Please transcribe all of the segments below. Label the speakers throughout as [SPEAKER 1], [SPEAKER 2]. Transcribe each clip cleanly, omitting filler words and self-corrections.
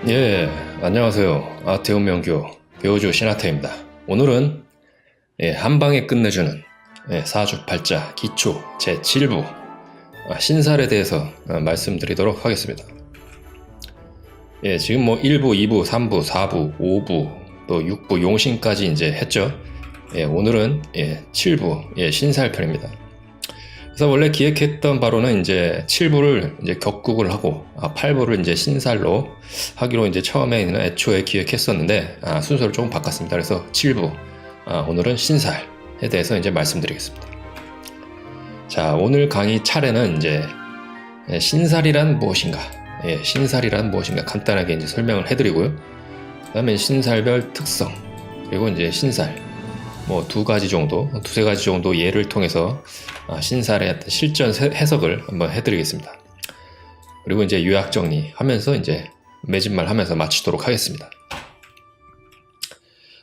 [SPEAKER 1] 예, 안녕하세요. 아태운명교 교주 신하태입니다. 오늘은 한방에 끝내주는 사주팔자 기초 제7부 신살에 대해서 말씀드리도록 하겠습니다. 지금 뭐 1부, 2부, 3부, 4부, 5부, 또 6부 용신까지 이제 했죠. 오늘은 7부 신살편입니다. 그래서 원래 기획했던 바로는 이제 7부를 이제 격국을 하고 8부를 이제 신살로 하기로 이제 처음에는 애초에 기획했었는데 순서를 조금 바꿨습니다. 그래서 7부 오늘은 신살에 대해서 이제 말씀드리겠습니다. 자, 오늘 강의 차례는 이제 신살이란 무엇인가, 신살이란 무엇인가 간단하게 이제 설명을 해드리고요. 그다음에 신살별 특성, 그리고 이제 신살 뭐 두세 가지 정도 예를 통해서 신살의 어떤 실전 해석을 한번 해드리겠습니다. 그리고 이제 요약 정리하면서 이제 매진말 하면서 마치도록 하겠습니다.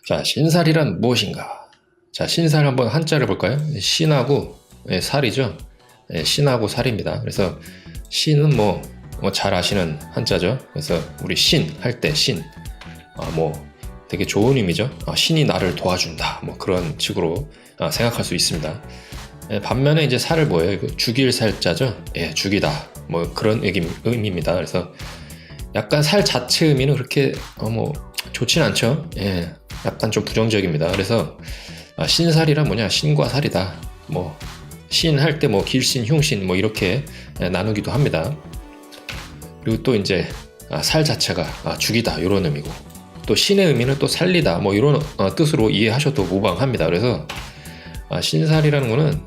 [SPEAKER 1] 자, 신살이란 무엇인가? 자, 신살 한번 한자를 볼까요? 신하고 살이죠. 신하고 살입니다. 그래서 신은 뭐 잘 아시는 한자죠. 그래서 우리 신 할 때 신, 되게 좋은 의미죠. 신이 나를 도와준다, 뭐 그런 식으로 생각할 수 있습니다. 반면에 이제 살을 뭐예요? 죽일 살자죠. 죽이다, 뭐 그런 의미입니다. 그래서 약간 살 자체 의미는 그렇게 좋진 않죠. 약간 좀 부정적입니다. 그래서 신살이란 뭐냐? 신과 살이다. 뭐 신 할 때 뭐 길신, 흉신 뭐 이렇게 나누기도 합니다. 그리고 또 이제 살 자체가 죽이다 이런 의미고, 또 신의 의미는 또 살리다 뭐 이런 뜻으로 이해하셔도 무방합니다. 그래서 신살이라는 거는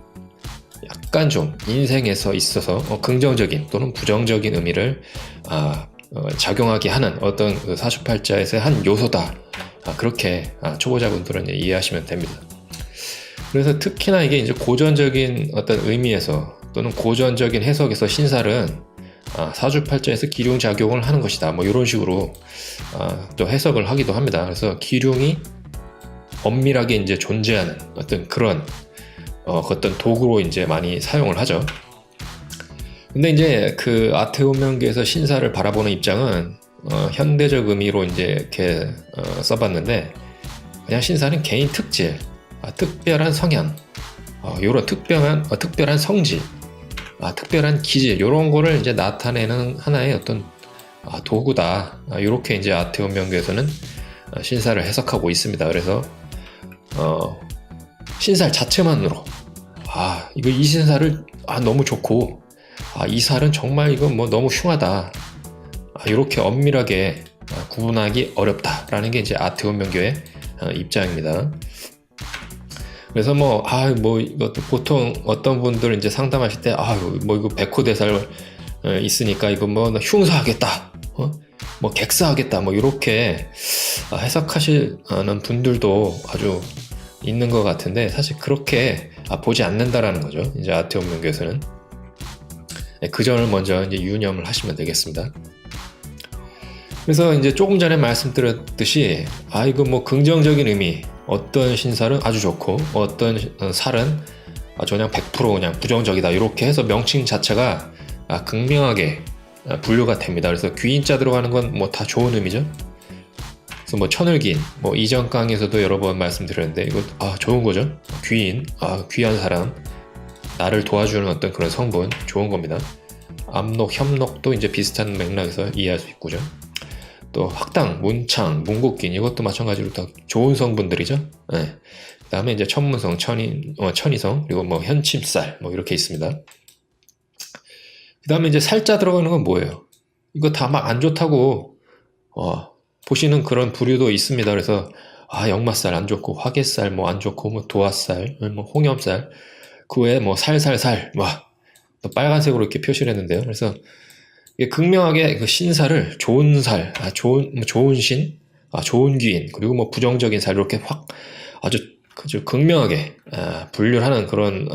[SPEAKER 1] 약간 좀 인생에서 있어서 긍정적인 또는 부정적인 의미를 작용하게 하는 어떤 그 사주팔자에서의 한 요소다. 그렇게 초보자분들은 이해하시면 됩니다. 그래서 특히나 이게 이제 고전적인 어떤 의미에서 또는 고전적인 해석에서 신살은 사주팔자에서 기룡작용을 하는 것이다, 뭐 이런 식으로 또 해석을 하기도 합니다. 그래서 기룡이 엄밀하게 이제 존재하는 어떤 그런 어떤 도구로 이제 많이 사용을 하죠. 근데 이제 그 아태운명계에서 신살을 바라보는 입장은 현대적 의미로 이제 이렇게 써봤는데, 그냥 신살은 개인 특질, 특별한 성향, 이런 특별한 성질, 특별한 기질, 이런 거를 이제 나타내는 하나의 어떤 도구다. 이렇게 이제 아태운명계에서는 신살을 해석하고 있습니다. 그래서 신살 자체만으로 이거 이 신살을 너무 좋고, 이 살은 정말 이건 뭐 너무 흉하다, 이렇게 엄밀하게 구분하기 어렵다라는 게 이제 아태운명계의 입장입니다. 그래서 이것도 보통 어떤 분들 이제 상담하실 때, 이거 백호대살 있으니까 이거 뭐 흉사하겠다, 뭐 객사하겠다, 뭐 이렇게 해석하시는 분들도 아주 있는 것 같은데, 사실 그렇게 보지 않는다라는 거죠. 이제 아태운명계에서는 그 점을 먼저 이제 유념을 하시면 되겠습니다. 그래서 이제 조금 전에 말씀드렸듯이 이거 뭐 긍정적인 의미, 어떤 신살은 아주 좋고 어떤 살은 그냥 100% 그냥 부정적이다, 이렇게 해서 명칭 자체가 극명하게 분류가 됩니다. 그래서 귀인자 들어가는 건 뭐 다 좋은 의미죠. 그래서 뭐 천을기인, 뭐 이전 강의에서도 여러 번 말씀드렸는데 이거 좋은 거죠. 귀인, 귀한 사람, 나를 도와주는 어떤 그런 성분, 좋은 겁니다. 압록, 협록도 이제 비슷한 맥락에서 이해할 수 있고죠. 또 학당, 문창, 문곡긴, 이것도 마찬가지로 다 좋은 성분들이죠. 그 다음에 이제 천문성, 천이성, 그리고 뭐 현침살, 뭐 이렇게 있습니다. 그 다음에 이제 살자 들어가는 건 뭐예요? 이거 다 막 안 좋다고 보시는 그런 부류도 있습니다. 그래서 역마살 안 좋고, 화개살 뭐 안 좋고, 뭐 도화살, 뭐 홍염살, 그 외에 뭐 살살살, 또 빨간색으로 이렇게 표시를 했는데요. 그래서 극명하게 그 신살을 좋은 살, 좋은 신, 좋은 귀인, 그리고 뭐 부정적인 살, 이렇게 아주 극명하게 분류를 하는 그런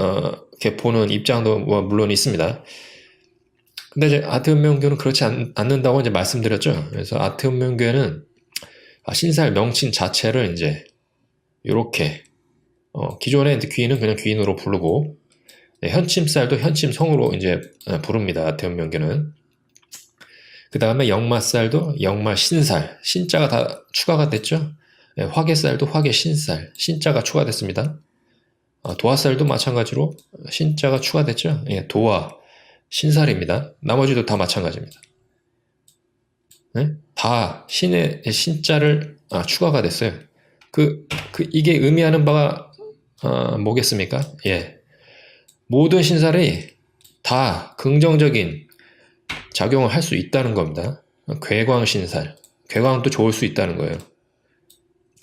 [SPEAKER 1] 이렇게 보는 입장도 뭐 물론 있습니다. 근데 이제 아태운명교는 그렇지 않는다고 이제 말씀드렸죠. 그래서 아태운명교는 신살 명칭 자체를 이제 이렇게 기존의 귀인은 그냥 귀인으로 부르고, 현침살도 현침성으로 이제 부릅니다. 아태운명계는. 그 다음에 역마살도 역마신살, 신자가 다 추가가 됐죠. 예, 화개살도 화개신살, 신자가 추가됐습니다. 도화살도 마찬가지로 신자가 추가됐죠. 예, 도화, 신살입니다. 나머지도 다 마찬가지입니다. 네? 다 신의 신자를 추가가 됐어요. 이게 의미하는 바가 뭐겠습니까? 예, 모든 신살이 다 긍정적인 작용을 할 수 있다는 겁니다. 괴광신살, 괴광도 좋을 수 있다는 거예요.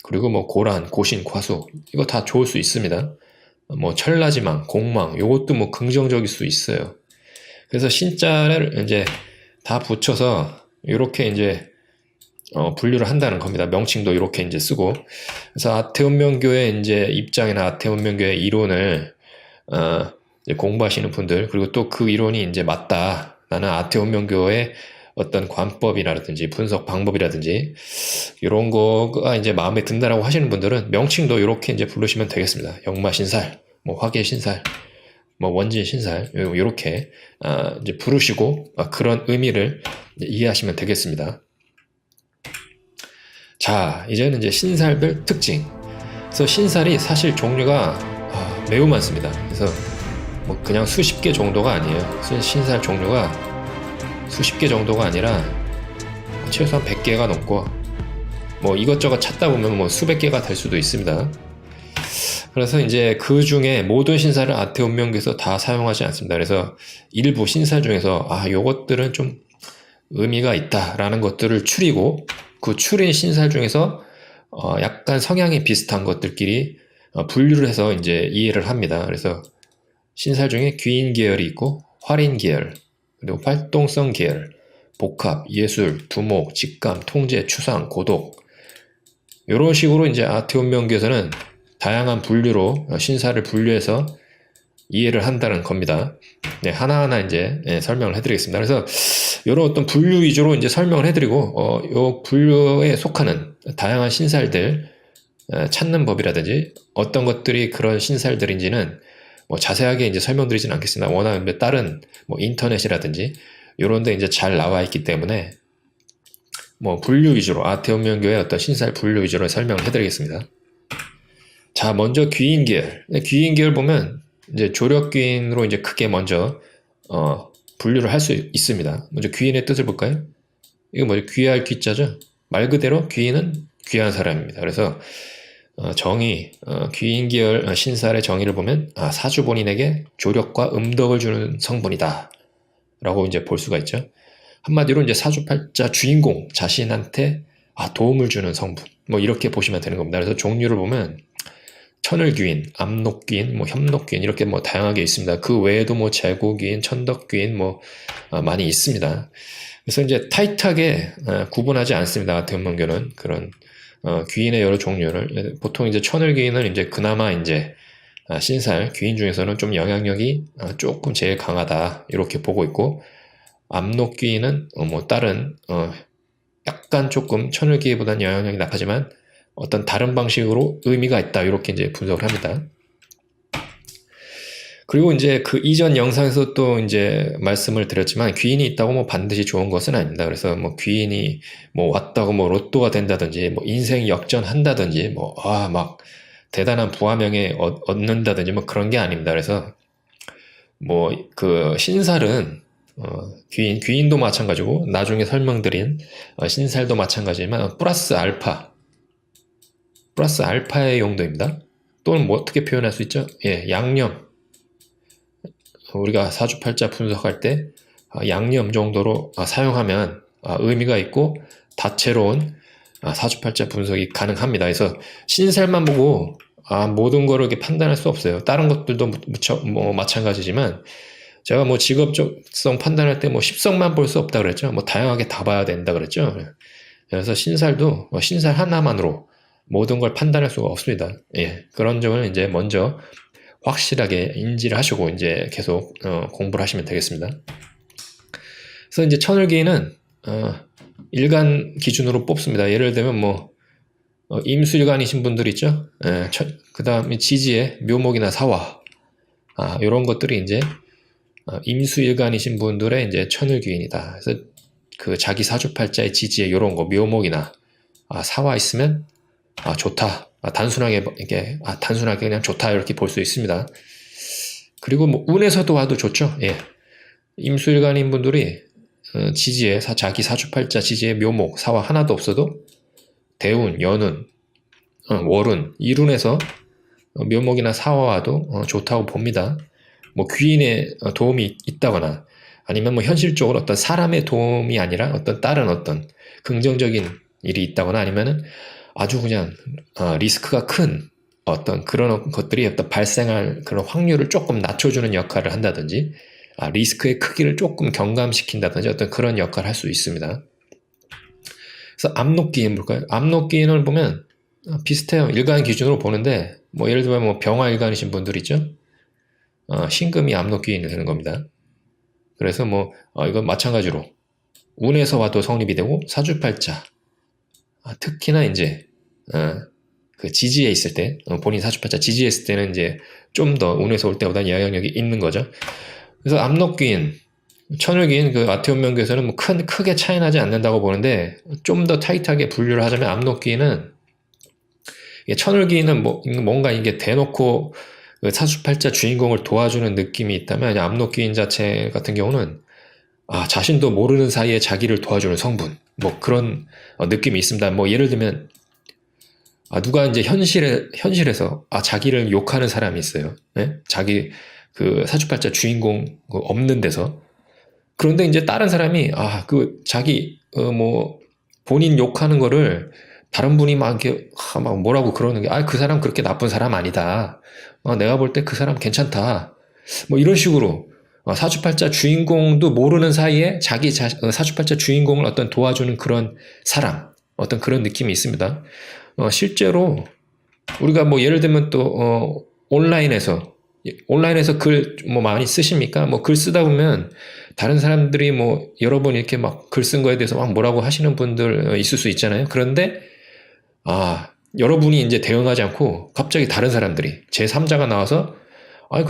[SPEAKER 1] 그리고 뭐 고란, 고신, 과수 이거 다 좋을 수 있습니다. 뭐 천라지망, 공망 요것도 뭐 긍정적일 수 있어요. 그래서 신자를 이제 다 붙여서 이렇게 이제 분류를 한다는 겁니다. 명칭도 이렇게 이제 쓰고. 그래서 아태운명교의 이제 입장이나 아태운명교의 이론을 이제 공부하시는 분들, 그리고 또 그 이론이 이제 맞다. 나는 아태운명교의 어떤 관법이라든지 분석 방법이라든지 이런 거가 이제 마음에 든다라고 하시는 분들은 명칭도 이렇게 이제 부르시면 되겠습니다. 역마신살, 뭐 화계신살, 뭐 원진신살 이렇게 이제 부르시고 그런 의미를 이해하시면 되겠습니다. 자, 이제는 이제 신살별 특징. 그래서 신살이 사실 종류가 매우 많습니다. 그래서 뭐 그냥 수십 개 정도가 아니에요. 신살 종류가 수십 개 정도가 아니라 최소한 100개가 넘고 뭐 이것저것 찾다 보면 뭐 수백 개가 될 수도 있습니다. 그래서 이제 그 중에 모든 신살을 아태운명교에서 다 사용하지 않습니다. 그래서 일부 신살 중에서 요것들은 좀 의미가 있다라는 것들을 추리고 그 추린 신살 중에서 약간 성향이 비슷한 것들끼리 분류를 해서 이제 이해를 합니다. 그래서 신살 중에 귀인 계열이 있고 활인 계열, 그리고 활동성 계열, 복합, 예술, 두목, 직감, 통제, 추상, 고독 이런 식으로 이제 아태운명교에서는 다양한 분류로 신살을 분류해서 이해를 한다는 겁니다. 네, 하나하나 이제 설명을 해드리겠습니다. 그래서 이런 어떤 분류 위주로 이제 설명을 해드리고 이 분류에 속하는 다양한 신살들 찾는 법이라든지 어떤 것들이 그런 신살들인지는 뭐 자세하게 이제 설명드리지는 않겠습니다. 워낙 다른 뭐 인터넷이라든지 이런 데 이제 잘 나와 있기 때문에 뭐 분류 위주로 아태운명교의 어떤 신살 분류 위주로 설명을 해드리겠습니다. 자, 먼저 귀인 계열. 귀인 계열 보면 이제 조력귀인으로 이제 크게 먼저 분류를 할 수 있습니다. 먼저 귀인의 뜻을 볼까요? 이거 뭐죠? 귀할 귀자죠? 말 그대로 귀인은 귀한 사람입니다. 그래서 정의, 귀인 계열 신살의 정의를 보면 사주 본인에게 조력과 음덕을 주는 성분이다 라고 이제 볼 수가 있죠. 한마디로 이제 사주팔자 주인공 자신한테 도움을 주는 성분 뭐 이렇게 보시면 되는 겁니다. 그래서 종류를 보면 천을귀인, 압록귀인, 뭐 협록귀인 이렇게 뭐 다양하게 있습니다. 그 외에도 뭐 재고귀인, 천덕귀인 뭐 많이 있습니다. 그래서 이제 타이트하게 구분하지 않습니다. 아태운명교는 그런 귀인의 여러 종류를 보통 이제 천을귀인은 이제 그나마 이제 신살 귀인 중에서는 좀 영향력이 조금 제일 강하다 이렇게 보고 있고 압록귀인은 뭐 다른 약간 조금 천을귀인보다는 영향력이 약하지만 어떤 다른 방식으로 의미가 있다 이렇게 이제 분석을 합니다. 그리고 이제 그 이전 영상에서 또 이제 말씀을 드렸지만 귀인이 있다고 뭐 반드시 좋은 것은 아닙니다. 그래서 뭐 귀인이 뭐 왔다고 뭐 로또가 된다든지 뭐 인생 역전한다든지 뭐 막 대단한 부하명예 얻는다든지 뭐 그런 게 아닙니다. 그래서 뭐 그 신살은 귀인도 마찬가지고 나중에 설명드린 신살도 마찬가지지만 플러스 알파의 용도입니다. 또는 뭐 어떻게 표현할 수 있죠? 예, 양념. 우리가 사주팔자 분석할 때 양념 정도로 사용하면 의미가 있고 다채로운 사주팔자 분석이 가능합니다. 그래서 신살만 보고 모든 거를 이렇게 판단할 수 없어요. 다른 것들도 뭐 마찬가지지만 제가 뭐 직업적성 판단할 때 뭐 10성만 볼 수 없다 그랬죠. 뭐 다양하게 다 봐야 된다 그랬죠. 그래서 신살도 신살 하나만으로 모든 걸 판단할 수가 없습니다. 예, 그런 점을 이제 먼저 확실하게 인지를 하시고 이제 계속 공부를 하시면 되겠습니다. 그래서 이제 천을귀인은 일간 기준으로 뽑습니다. 예를 들면 뭐 임수일간이신 분들 있죠. 예, 그 다음에 지지의 묘목이나 사화 이런 것들이 이제 임수일간이신 분들의 이제 천을귀인이다. 그래서 그 자기 사주팔자의 지지에 이런 거 묘목이나 사화 있으면 좋다. 단순하게 그냥 좋다 이렇게 볼 수 있습니다. 그리고 뭐 운에서도 와도 좋죠. 예. 임수일간인 분들이 지지에 자기 사주팔자 지지에 묘목 사화 하나도 없어도 대운, 연운, 월운, 일운에서 묘목이나 사화와도 좋다고 봅니다. 뭐 귀인의 도움이 있다거나 아니면 뭐 현실적으로 어떤 사람의 도움이 아니라 어떤 다른 어떤 긍정적인 일이 있다거나 아니면은 아주 그냥 리스크가 큰 어떤 그런 것들이 어떤 발생할 그런 확률을 조금 낮춰주는 역할을 한다든지 리스크의 크기를 조금 경감시킨다든지 어떤 그런 역할을 할 수 있습니다. 그래서 압록기인 볼까요? 압록기인을 보면 비슷해요. 일간 기준으로 보는데 뭐 예를 들면 뭐 병화일간이신 분들 있죠? 신금이 압록기인이 되는 겁니다. 그래서 뭐 이건 마찬가지로 운에서 와도 성립이 되고 사주팔자 특히나 이제 그 지지에 있을 때 본인 사주팔자 지지에 있을 때는 이제 좀 더 운에서 올 때보다 영향력이 있는 거죠. 그래서 압록기인, 천을기인 그 아태운명교에서는 뭐 크게 차이 나지 않는다고 보는데 좀 더 타이트하게 분류를 하자면 압록기인은 천을기인은 뭔가 이게 대놓고 그 사주팔자 주인공을 도와주는 느낌이 있다면 압록기인 자체 같은 경우는 자신도 모르는 사이에 자기를 도와주는 성분 뭐 그런 느낌이 있습니다. 뭐 예를 들면 누가 이제 현실에서 자기를 욕하는 사람이 있어요. 네? 자기 그 사주팔자 주인공 없는 데서. 그런데 이제 다른 사람이 그 자기 뭐 본인 욕하는 거를 다른 분이 막 이렇게 막 뭐라고 그러는 게 그 사람 그렇게 나쁜 사람 아니다. 내가 볼 때 그 사람 괜찮다. 뭐 이런 식으로 사주팔자 주인공도 모르는 사이에 자기 사주팔자 주인공을 어떤 도와주는 그런 사람 어떤 그런 느낌이 있습니다. 실제로 우리가 뭐 예를 들면 또 온라인에서 글 뭐 많이 쓰십니까? 뭐 글 쓰다 보면 다른 사람들이 뭐 여러 번 이렇게 막 글 쓴 거에 대해서 막 뭐라고 하시는 분들 있을 수 있잖아요. 그런데 여러분이 이제 대응하지 않고 갑자기 다른 사람들이 제3자가 나와서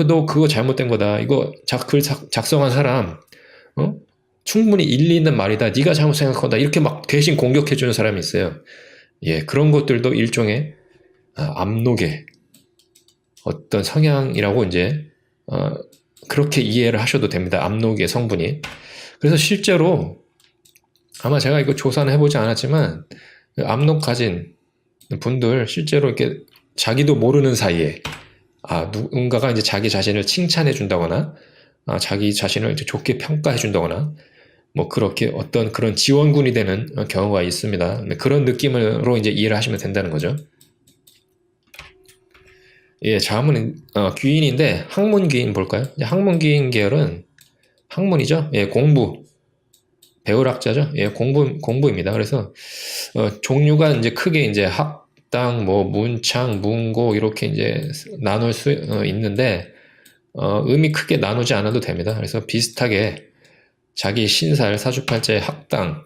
[SPEAKER 1] 너 그거 잘못된 거다. 이거 글 작성한 사람 충분히 일리 있는 말이다. 네가 잘못 생각한다. 이렇게 막 대신 공격해주는 사람이 있어요. 예, 그런 것들도 일종의 압록의 어떤 성향이라고 이제 그렇게 이해를 하셔도 됩니다. 압록의 성분이. 그래서 실제로 아마 제가 이거 조사는 해보지 않았지만 압록 가진 분들 실제로 이렇게 자기도 모르는 사이에 누군가가 이제 자기 자신을 칭찬해 준다거나 자기 자신을 이제 좋게 평가해 준다거나 뭐 그렇게 어떤 그런 지원군이 되는 경우가 있습니다. 그런 느낌으로 이제 이해를 하시면 된다는 거죠. 예, 다음은 귀인인데 학문귀인 볼까요? 학문귀인 계열은 학문이죠. 예, 공부, 배울학자죠. 예, 공부입니다. 그래서 종류가 이제 크게 이제 학당, 뭐 문창, 문고 이렇게 이제 나눌 수 있는데 의미 크게 나누지 않아도 됩니다. 그래서 비슷하게 자기 신살, 사주팔자의 학당,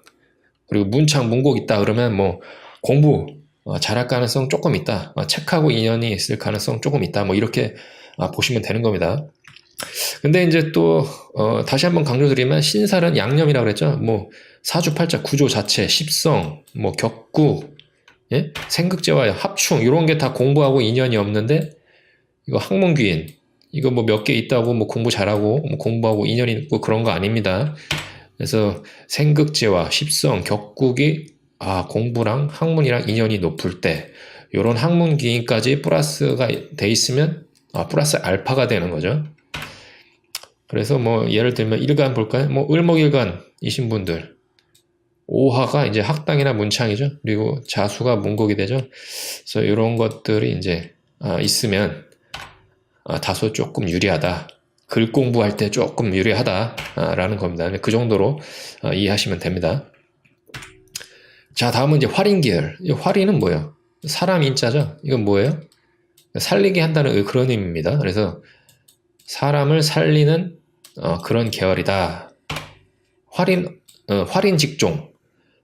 [SPEAKER 1] 그리고 문창, 문곡 있다 그러면 뭐 공부 잘할 가능성 조금 있다. 책하고 인연이 있을 가능성 조금 있다. 뭐 이렇게 보시면 되는 겁니다. 근데 이제 또 다시 한번 강조드리면 신살은 양념이라고 그랬죠. 뭐 사주팔자 구조 자체, 십성, 뭐 격국, 예? 생극제와 합충 이런 게 다 공부하고 인연이 없는데 이거 학문귀인 이거 뭐 몇 개 있다고 뭐 공부 잘하고 뭐 공부하고 인연이 있고 그런 거 아닙니다. 그래서 생극제와 십성, 격국이 공부랑 학문이랑 인연이 높을 때 이런 학문기인까지 플러스가 돼 있으면 플러스 알파가 되는 거죠. 그래서 뭐 예를 들면 일간 볼까요? 뭐 을목일간이신 분들 오화가 이제 학당이나 문창이죠. 그리고 자수가 문곡이 되죠. 그래서 이런 것들이 이제 있으면 다소 조금 유리하다. 글 공부할 때 조금 유리하다라는 겁니다. 그 정도로 이해하시면 됩니다. 자, 다음은 이제 활인계열. 활인은 뭐예요? 사람 인자죠? 이건 뭐예요? 살리게 한다는 그런 의미입니다. 그래서 사람을 살리는 그런 계열이다. 활인 직종.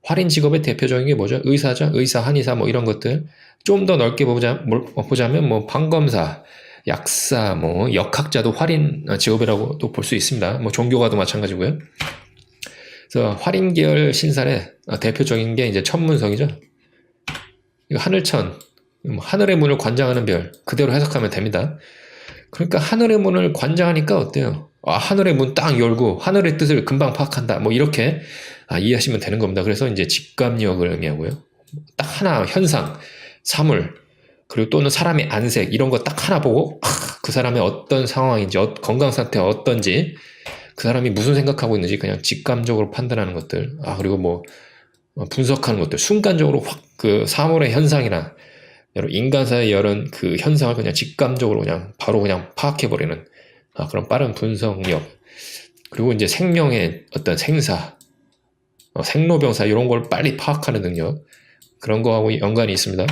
[SPEAKER 1] 활인 직업의 대표적인 게 뭐죠? 의사죠? 의사, 한의사 뭐 이런 것들. 좀 더 넓게 보자면 뭐 판검사, 약사, 뭐 역학자도 활인 직업이라고도 볼 수 있습니다. 뭐 종교가도 마찬가지고요. 그래서 활인 계열 신살의 대표적인 게 이제 천문성이죠. 이거 하늘천, 하늘의 문을 관장하는 별 그대로 해석하면 됩니다. 그러니까 하늘의 문을 관장하니까 어때요? 하늘의 문 딱 열고 하늘의 뜻을 금방 파악한다. 뭐 이렇게 이해하시면 되는 겁니다. 그래서 이제 직감력을 의미하고요. 딱 하나 현상, 사물, 그리고 또는 사람의 안색 이런 거 딱 하나 보고 그 사람의 어떤 상황인지 건강 상태가 어떤지 그 사람이 무슨 생각하고 있는지 그냥 직감적으로 판단하는 것들 그리고 뭐 분석하는 것들 순간적으로 확 그 사물의 현상이나 여러 인간사의 여러 그 현상을 그냥 직감적으로 그냥 바로 그냥 파악해버리는 그런 빠른 분석력 그리고 이제 생명의 어떤 생사 생로병사 이런 걸 빨리 파악하는 능력 그런 거하고 연관이 있습니다.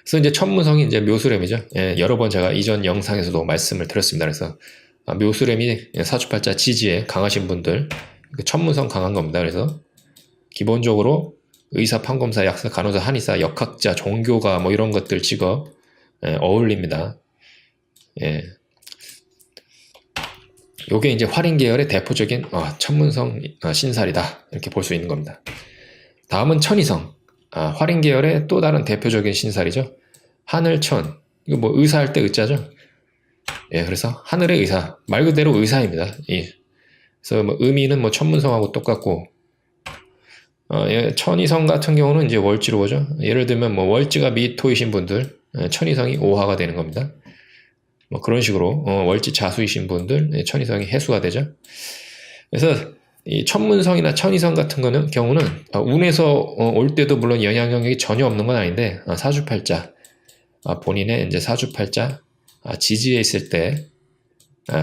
[SPEAKER 1] 그래서 이제 천문성이 이제 묘수렴이죠. 여러 번 제가 이전 영상에서도 말씀을 드렸습니다. 그래서 묘수렴이 사주팔자 지지에 강하신 분들 천문성 강한 겁니다. 그래서 기본적으로 의사, 판검사, 약사, 간호사, 한의사, 역학자, 종교가 뭐 이런 것들 직업 어울립니다. 요게 이제 활인 계열의 대표적인 천문성 신살이다 이렇게 볼 수 있는 겁니다. 다음은 천이성. 활인 계열의 또 다른 대표적인 신살이죠. 하늘천. 이거 뭐 의사할 때 의자죠. 그래서 하늘의 의사. 말 그대로 의사입니다. 그래서 뭐 의미는 뭐 천문성하고 똑같고, 천이성 같은 경우는 이제 월지로 보죠. 예를 들면 뭐 월지가 미토이신 분들, 천이성이 오화가 되는 겁니다. 뭐 그런 식으로 월지 자수이신 분들, 천이성이 해수가 되죠. 그래서 이 천문성이나 천이성 같은 경우는 운에서 올 때도 물론 영향력이 전혀 없는 건 아닌데 사주팔자 본인의 이제 사주팔자 지지에 있을 때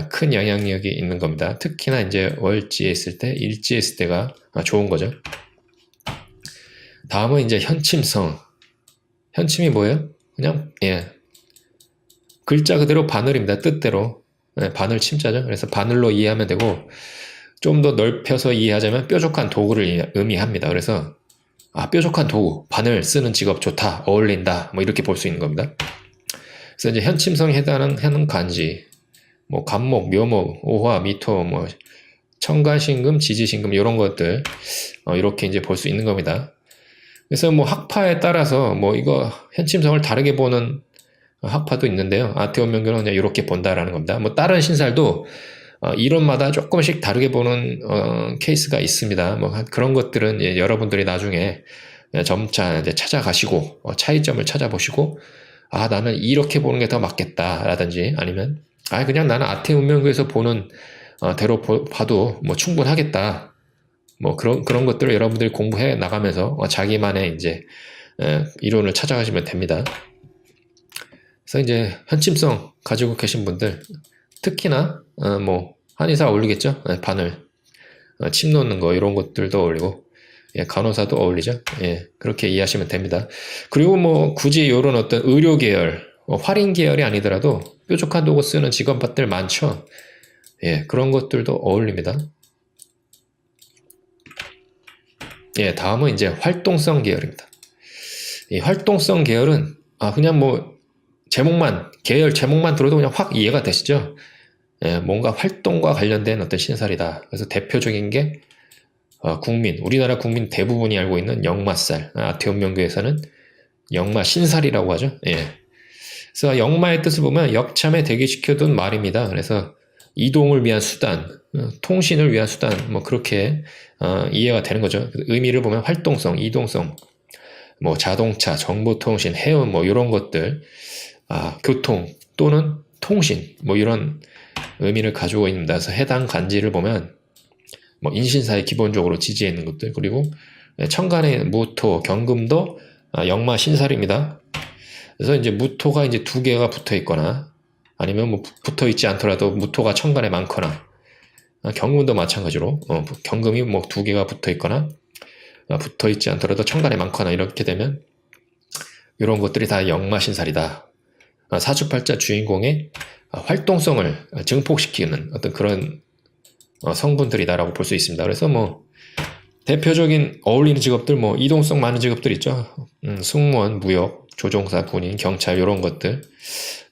[SPEAKER 1] 큰 영향력이 있는 겁니다. 특히나 이제 월지에 있을 때, 일지에 있을 때가 좋은 거죠. 다음은 이제 현침성. 현침이 뭐예요? 그냥 글자 그대로 바늘입니다. 뜻대로 바늘 침자죠. 그래서 바늘로 이해하면 되고 좀 더 넓혀서 이해하자면 뾰족한 도구를 의미합니다. 그래서 뾰족한 도구, 바늘 쓰는 직업 좋다, 어울린다, 뭐 이렇게 볼 수 있는 겁니다. 그래서 이제 현침성에 해당하는 간지, 뭐 간목, 묘목, 오화, 미토, 뭐 천간신금, 지지신금 이런 것들 이렇게 이제 볼 수 있는 겁니다. 그래서 뭐 학파에 따라서 뭐 이거 현침성을 다르게 보는 학파도 있는데요. 아태원명교는 그냥 이렇게 본다라는 겁니다. 뭐 다른 신살도 이론마다 조금씩 다르게 보는 케이스가 있습니다. 뭐 그런 것들은 여러분들이 나중에 점차 이제 찾아가시고 차이점을 찾아보시고 나는 이렇게 보는 게 더 맞겠다라든지 아니면 그냥 나는 아태운명교에서 보는 대로 봐도 뭐 충분하겠다. 뭐 그런 것들을 여러분들이 공부해 나가면서 자기만의 이제 이론을 찾아가시면 됩니다. 그래서 이제 현침성 가지고 계신 분들 특히나 뭐 한의사 어울리겠죠. 바늘 침 놓는 거 이런 것들도 어울리고 간호사도 어울리죠. 그렇게 이해하시면 됩니다. 그리고 뭐 굳이 이런 어떤 의료 계열, 활인 계열이 아니더라도 뾰족한 도구 쓰는 직업들 많죠. 그런 것들도 어울립니다. 다음은 이제 활동성 계열입니다. 이 활동성 계열은 그냥 뭐 계열 제목만 들어도 그냥 확 이해가 되시죠? 뭔가 활동과 관련된 어떤 신살이다. 그래서 대표적인 게 우리나라 국민 대부분이 알고 있는 역마살, 아태운명교에서는 역마 신살이라고 하죠. 그래서 역마의 뜻을 보면 역참에 대기시켜둔 말입니다. 그래서 이동을 위한 수단, 통신을 위한 수단, 뭐 그렇게 이해가 되는 거죠. 의미를 보면 활동성, 이동성, 뭐 자동차, 정보통신, 해운 뭐 이런 것들, 교통 또는 통신 뭐 이런 의미를 가지고 있습니다. 그래서 해당 간지를 보면 뭐 인신사에 기본적으로 지지해 있는 것들 그리고 천간의 무토, 경금도 역마 신살입니다. 그래서 이제 무토가 이제 두 개가 붙어 있거나 아니면 뭐 붙어 있지 않더라도 무토가 천간에 많거나 경금도 마찬가지로 경금이 뭐 두 개가 붙어 있거나 붙어 있지 않더라도 천간에 많거나 이렇게 되면 이런 것들이 다 역마 신살이다. 사주팔자 주인공의 활동성을 증폭시키는 어떤 그런 성분들이다라고 볼 수 있습니다. 그래서 뭐 대표적인 어울리는 직업들 뭐 이동성 많은 직업들 있죠. 승무원, 무역, 조종사, 군인, 경찰 이런 것들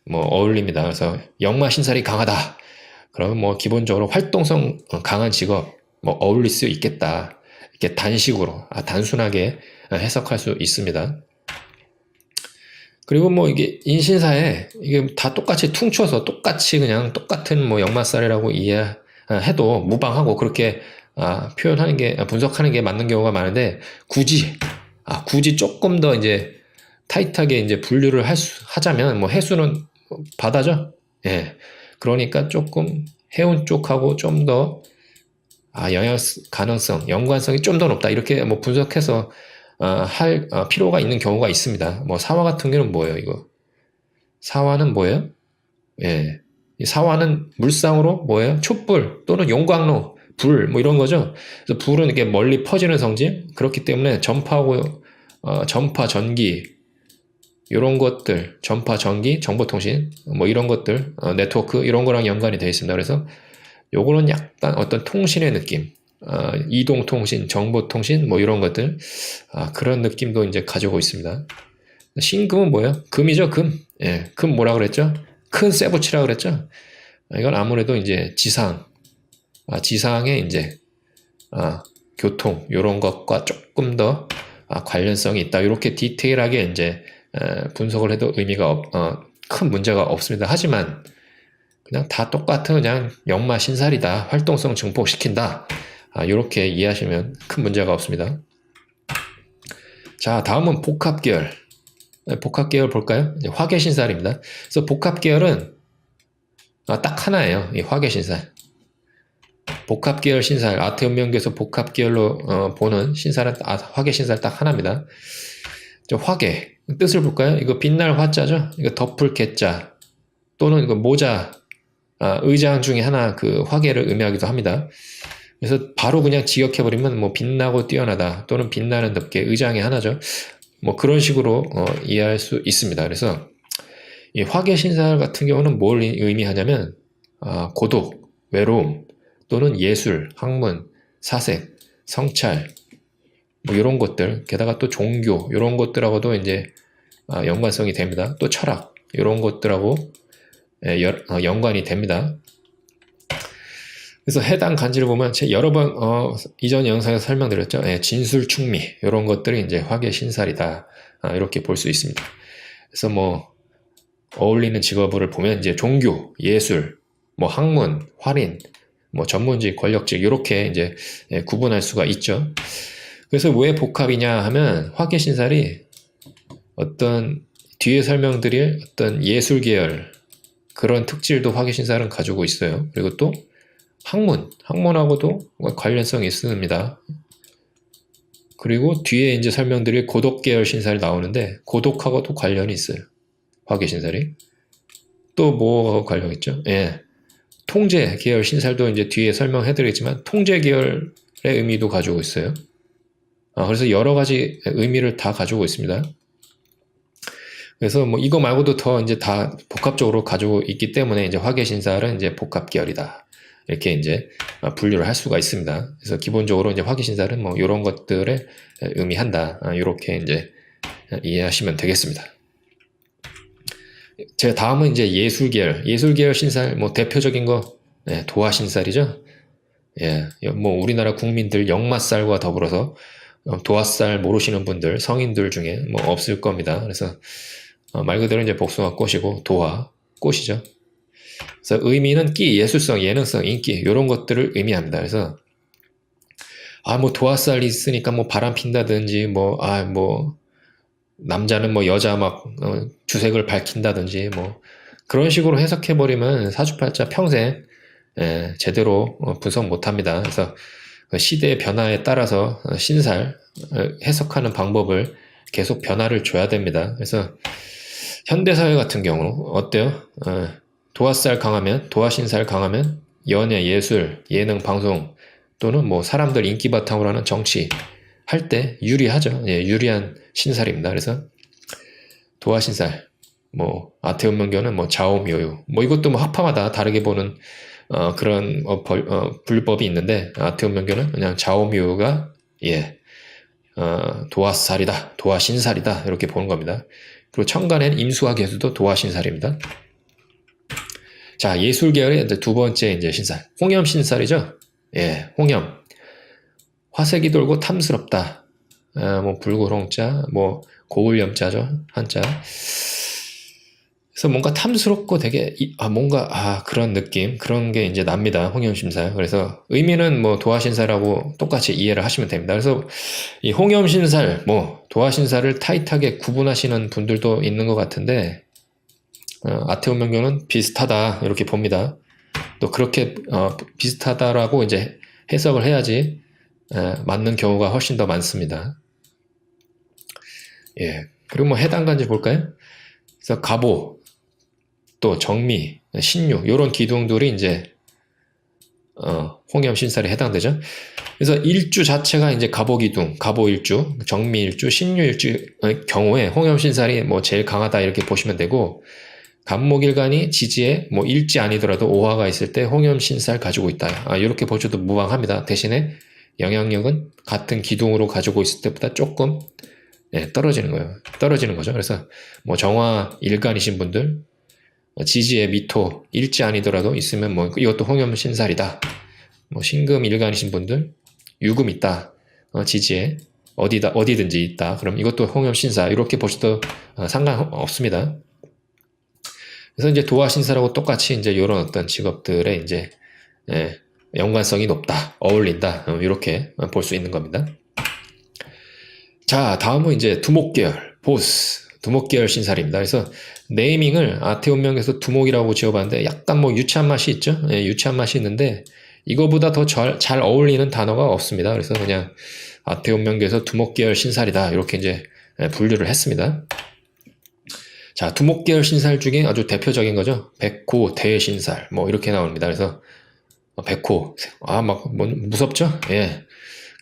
[SPEAKER 1] 뭐 어울립니다. 그래서 역마 신살이 강하다. 그러면 뭐 기본적으로 활동성 강한 직업 뭐 어울릴 수 있겠다. 이렇게 단식으로, 단순하게 해석할 수 있습니다. 그리고 뭐 이게 인신사에 이게 다 똑같이 퉁쳐서 똑같이 그냥 똑같은 뭐 역마살이라고 이해해도 무방하고 그렇게 표현하는 게, 분석하는 게 맞는 경우가 많은데, 굳이 조금 더 이제 타이트하게 이제 분류를 하자면, 뭐 해수는 바다죠? 예. 그러니까 조금 해운 쪽하고 좀 더, 가능성, 연관성이 좀 더 높다. 이렇게 뭐 분석해서, 할 필요가 있는 경우가 있습니다. 뭐 사화 같은 경우는 뭐예요, 이거? 사화는 뭐예요? 예. 이 사화는 물상으로 뭐예요? 촛불 또는 용광로, 불, 뭐 이런 거죠. 그래서 불은 이렇게 멀리 퍼지는 성질. 그렇기 때문에 전파하고, 전파, 전기, 이런 것들, 전파, 전기, 정보통신, 뭐 이런 것들, 네트워크, 이런 거랑 연관이 되어 있습니다. 그래서 요거는 약간 어떤 통신의 느낌, 이동통신, 정보통신, 뭐 이런 것들, 그런 느낌도 이제 가지고 있습니다. 신금은 뭐예요? 금이죠, 금. 예, 금 뭐라 그랬죠? 큰 쇠붙이라 그랬죠? 이건 아무래도 이제 지상의 이제, 교통, 요런 것과 조금 더 관련성이 있다. 이렇게 디테일하게 이제, 분석을 해도 큰 문제가 없습니다. 하지만, 그냥 다 똑같은 그냥 역마 신살이다. 활동성 증폭시킨다. 이렇게 이해하시면 큰 문제가 없습니다. 자, 다음은 복합계열. 복합계열 볼까요? 이제 화계신살입니다. 그래서 복합계열은 딱 하나예요. 이 화계신살. 복합계열 신살, 아태운명계에서 복합계열로 보는 신살은 화계신살 딱 하나입니다. 화계, 뜻을 볼까요? 이거 빛날 화자죠? 이거 덮을 개자, 또는 이거 모자, 의장 중에 하나 그 화계를 의미하기도 합니다. 그래서 바로 그냥 직역해버리면 뭐 빛나고 뛰어나다, 또는 빛나는 덮개, 의장의 하나죠. 뭐 그런 식으로 이해할 수 있습니다. 그래서 이 화계신살 같은 경우는 뭘 의미하냐면, 고독, 외로움, 또는 예술, 학문, 사색, 성찰, 뭐 이런 것들, 게다가 또 종교, 이런 것들하고도 이제 연관성이 됩니다. 또 철학, 이런 것들하고 연관이 됩니다. 그래서 해당 간지를 보면 제가 여러 번 이전 영상에서 설명드렸죠. 진술충미, 이런 것들이 이제 화계신살이다. 이렇게 볼 수 있습니다. 그래서 뭐 어울리는 직업을 보면 이제 종교, 예술, 뭐 학문, 활인, 뭐 전문직, 권력직, 이렇게 이제 구분할 수가 있죠. 그래서 왜 복합이냐 하면 화계신살이 어떤 뒤에 설명드릴 어떤 예술 계열, 그런 특질도 화계신살은 가지고 있어요. 그리고 또 학문하고도 관련성이 있습니다. 그리고 뒤에 이제 설명드릴 고독 계열 신살이 나오는데, 고독하고도 관련이 있어요. 화계신살이. 또 뭐하고 관련 있죠? 예. 통제 계열 신살도 이제 뒤에 설명해드리겠지만, 통제 계열의 의미도 가지고 있어요. 그래서 여러 가지 의미를 다 가지고 있습니다. 그래서 뭐 이거 말고도 더 이제 다 복합적으로 가지고 있기 때문에 이제 화계신살은 이제 복합 계열이다. 이렇게 이제 분류를 할 수가 있습니다. 그래서 기본적으로 이제 화계신살은 뭐 이런 것들을 의미한다. 이렇게 이제 이해하시면 되겠습니다. 제가 다음은 이제 예술계열 신살, 뭐 대표적인 거, 도화신살이죠. 예, 뭐 우리나라 국민들 역마살과 더불어서 도화살 모르시는 분들, 성인들 중에 뭐 없을 겁니다. 그래서 말 그대로 이제 복숭아 꽃이고, 도화 꽃이죠. 그래서 의미는 끼, 예술성, 예능성, 인기, 이런 것들을 의미합니다. 그래서 뭐 도화살이 있으니까 뭐 바람 핀다든지, 뭐 남자는 뭐 여자 막 주색을 밝힌다든지, 뭐 그런 식으로 해석해버리면 사주팔자 평생 제대로 분석 못합니다. 그래서 시대의 변화에 따라서 신살 해석하는 방법을 계속 변화를 줘야 됩니다. 그래서 현대사회 같은 경우 어때요? 도화살 강하면, 도화신살 강하면 연예, 예술, 예능, 방송, 또는 뭐 사람들 인기 바탕으로 하는 정치 할 때 유리하죠. 예, 유리한 신살입니다. 그래서 도화신살, 뭐 아태운명교는 뭐 좌우묘유, 뭐 이것도 뭐 학파마다 다르게 보는 그런 분류법이 있는데, 아태운명교는 그냥 좌우묘유가 도화살이다, 도화신살이다, 이렇게 보는 겁니다. 그리고 천간엔 임수와 개수도 도화신살입니다. 자, 예술 계열의 두 번째 이제 신살, 홍염신살이죠. 예, 홍염. 화색이 돌고 탐스럽다. 뭐 불고홍자, 뭐 고울염자죠, 한자. 그래서 뭔가 탐스럽고 되게 뭔가 그런 느낌, 그런 게 이제 납니다. 홍염신살. 그래서 의미는 뭐 도화신살하고 똑같이 이해를 하시면 됩니다. 그래서 이 홍염신살, 뭐 도화신살을 타이트하게 구분하시는 분들도 있는 것 같은데 아태운명교는 비슷하다 이렇게 봅니다. 또 그렇게 비슷하다라고 이제 해석을 해야지 맞는 경우가 훨씬 더 많습니다. 예. 그리고 뭐 해당 간지 볼까요? 그래서 갑오, 또 정미, 신유 이런 기둥들이 이제 홍염신살에 해당되죠. 그래서 일주 자체가 이제 갑오기둥, 갑오일주, 정미일주, 신유일주의 경우에 홍염신살이 뭐 제일 강하다 이렇게 보시면 되고, 갑목일간이 지지에 뭐 일지 아니더라도 오화가 있을 때 홍염신살 가지고 있다. 이렇게 보셔도 무방합니다. 대신에 영향력은 같은 기둥으로 가지고 있을 때보다 조금 떨어지는 거예요. 떨어지는 거죠. 그래서 뭐 정화 일간이신 분들, 지지에 미토 일지 아니더라도 있으면 뭐 이것도 홍염신살이다. 뭐 신금 일간이신 분들, 유금 있다. 지지에 어디든지 있다. 그럼 이것도 홍염신살 이렇게 보셔도 상관없습니다. 그래서 이제 도화신살하고 똑같이 이제 이런 어떤 직업들의 이제 연관성이 높다, 어울린다 이렇게 볼 수 있는 겁니다. 자, 다음은 이제 두목계열, 보스, 두목계열 신살입니다. 그래서 네이밍을 아태운명에서 두목이라고 지어봤는데 약간 뭐 유치한 맛이 있죠. 유치한 맛이 있는데 이거보다 더 잘 어울리는 단어가 없습니다. 그래서 그냥 아태운명계에서 두목계열 신살이다 이렇게 이제 분류를 했습니다. 자, 두목계열 신살 중에 아주 대표적인 거죠. 백호 대신살 뭐 이렇게 나옵니다. 그래서 백호 막 무섭죠? 예.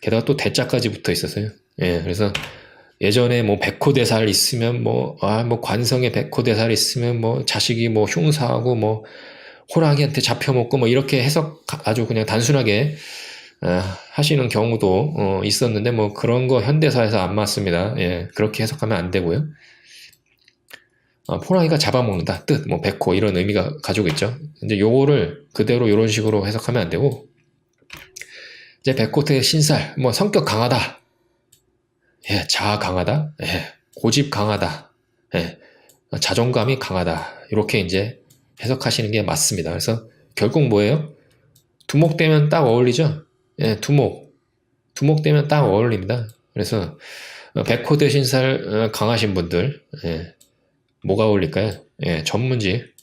[SPEAKER 1] 게다가 또 대자까지 붙어 있었어요. 예. 그래서 예전에 뭐 백호대살 있으면 뭐 관성에 백호대살 있으면 뭐 자식이 뭐 흉사하고 뭐 호랑이한테 잡혀먹고 뭐 이렇게 해석 아주 그냥 단순하게 하시는 경우도 있었는데 뭐 그런 거 현대사에서 안 맞습니다. 예. 그렇게 해석하면 안 되고요. 호랑이가 잡아먹는다 뜻, 뭐 백호 이런 의미가 가지고 있죠. 근데 요거를 그대로 이런 식으로 해석하면 안 되고, 이제 백호의 신살, 뭐 성격 강하다, 예, 자아 강하다, 예, 고집 강하다, 예, 자존감이 강하다 이렇게 이제 해석하시는 게 맞습니다. 그래서 결국 뭐예요? 두목되면 딱 어울리죠. 예, 두목되면 딱 어울립니다. 그래서 백호대 신살 강하신 분들. 예, 뭐가 어울릴까요? 예, 전문직,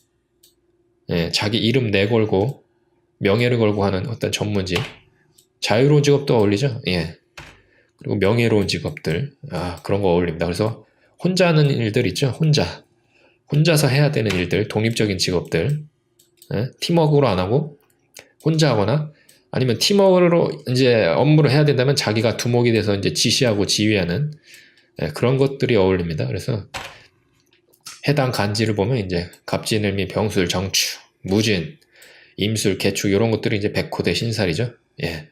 [SPEAKER 1] 예, 자기 이름 내걸고 명예를 걸고 하는 어떤 전문직, 자유로운 직업도 어울리죠. 예, 그리고 명예로운 직업들, 그런 거 어울립니다. 그래서 혼자 하는 일들 있죠. 혼자서 해야 되는 일들, 독립적인 직업들, 예, 팀워크로 안 하고 혼자 하거나 아니면 팀워크로 이제 업무를 해야 된다면 자기가 두목이 돼서 이제 지시하고 지휘하는 그런 것들이 어울립니다. 그래서 해당 간지를 보면 이제 갑진을미, 병술, 정추, 무진, 임술, 개축 이런 것들이 이제 백호대 신살이죠. 예.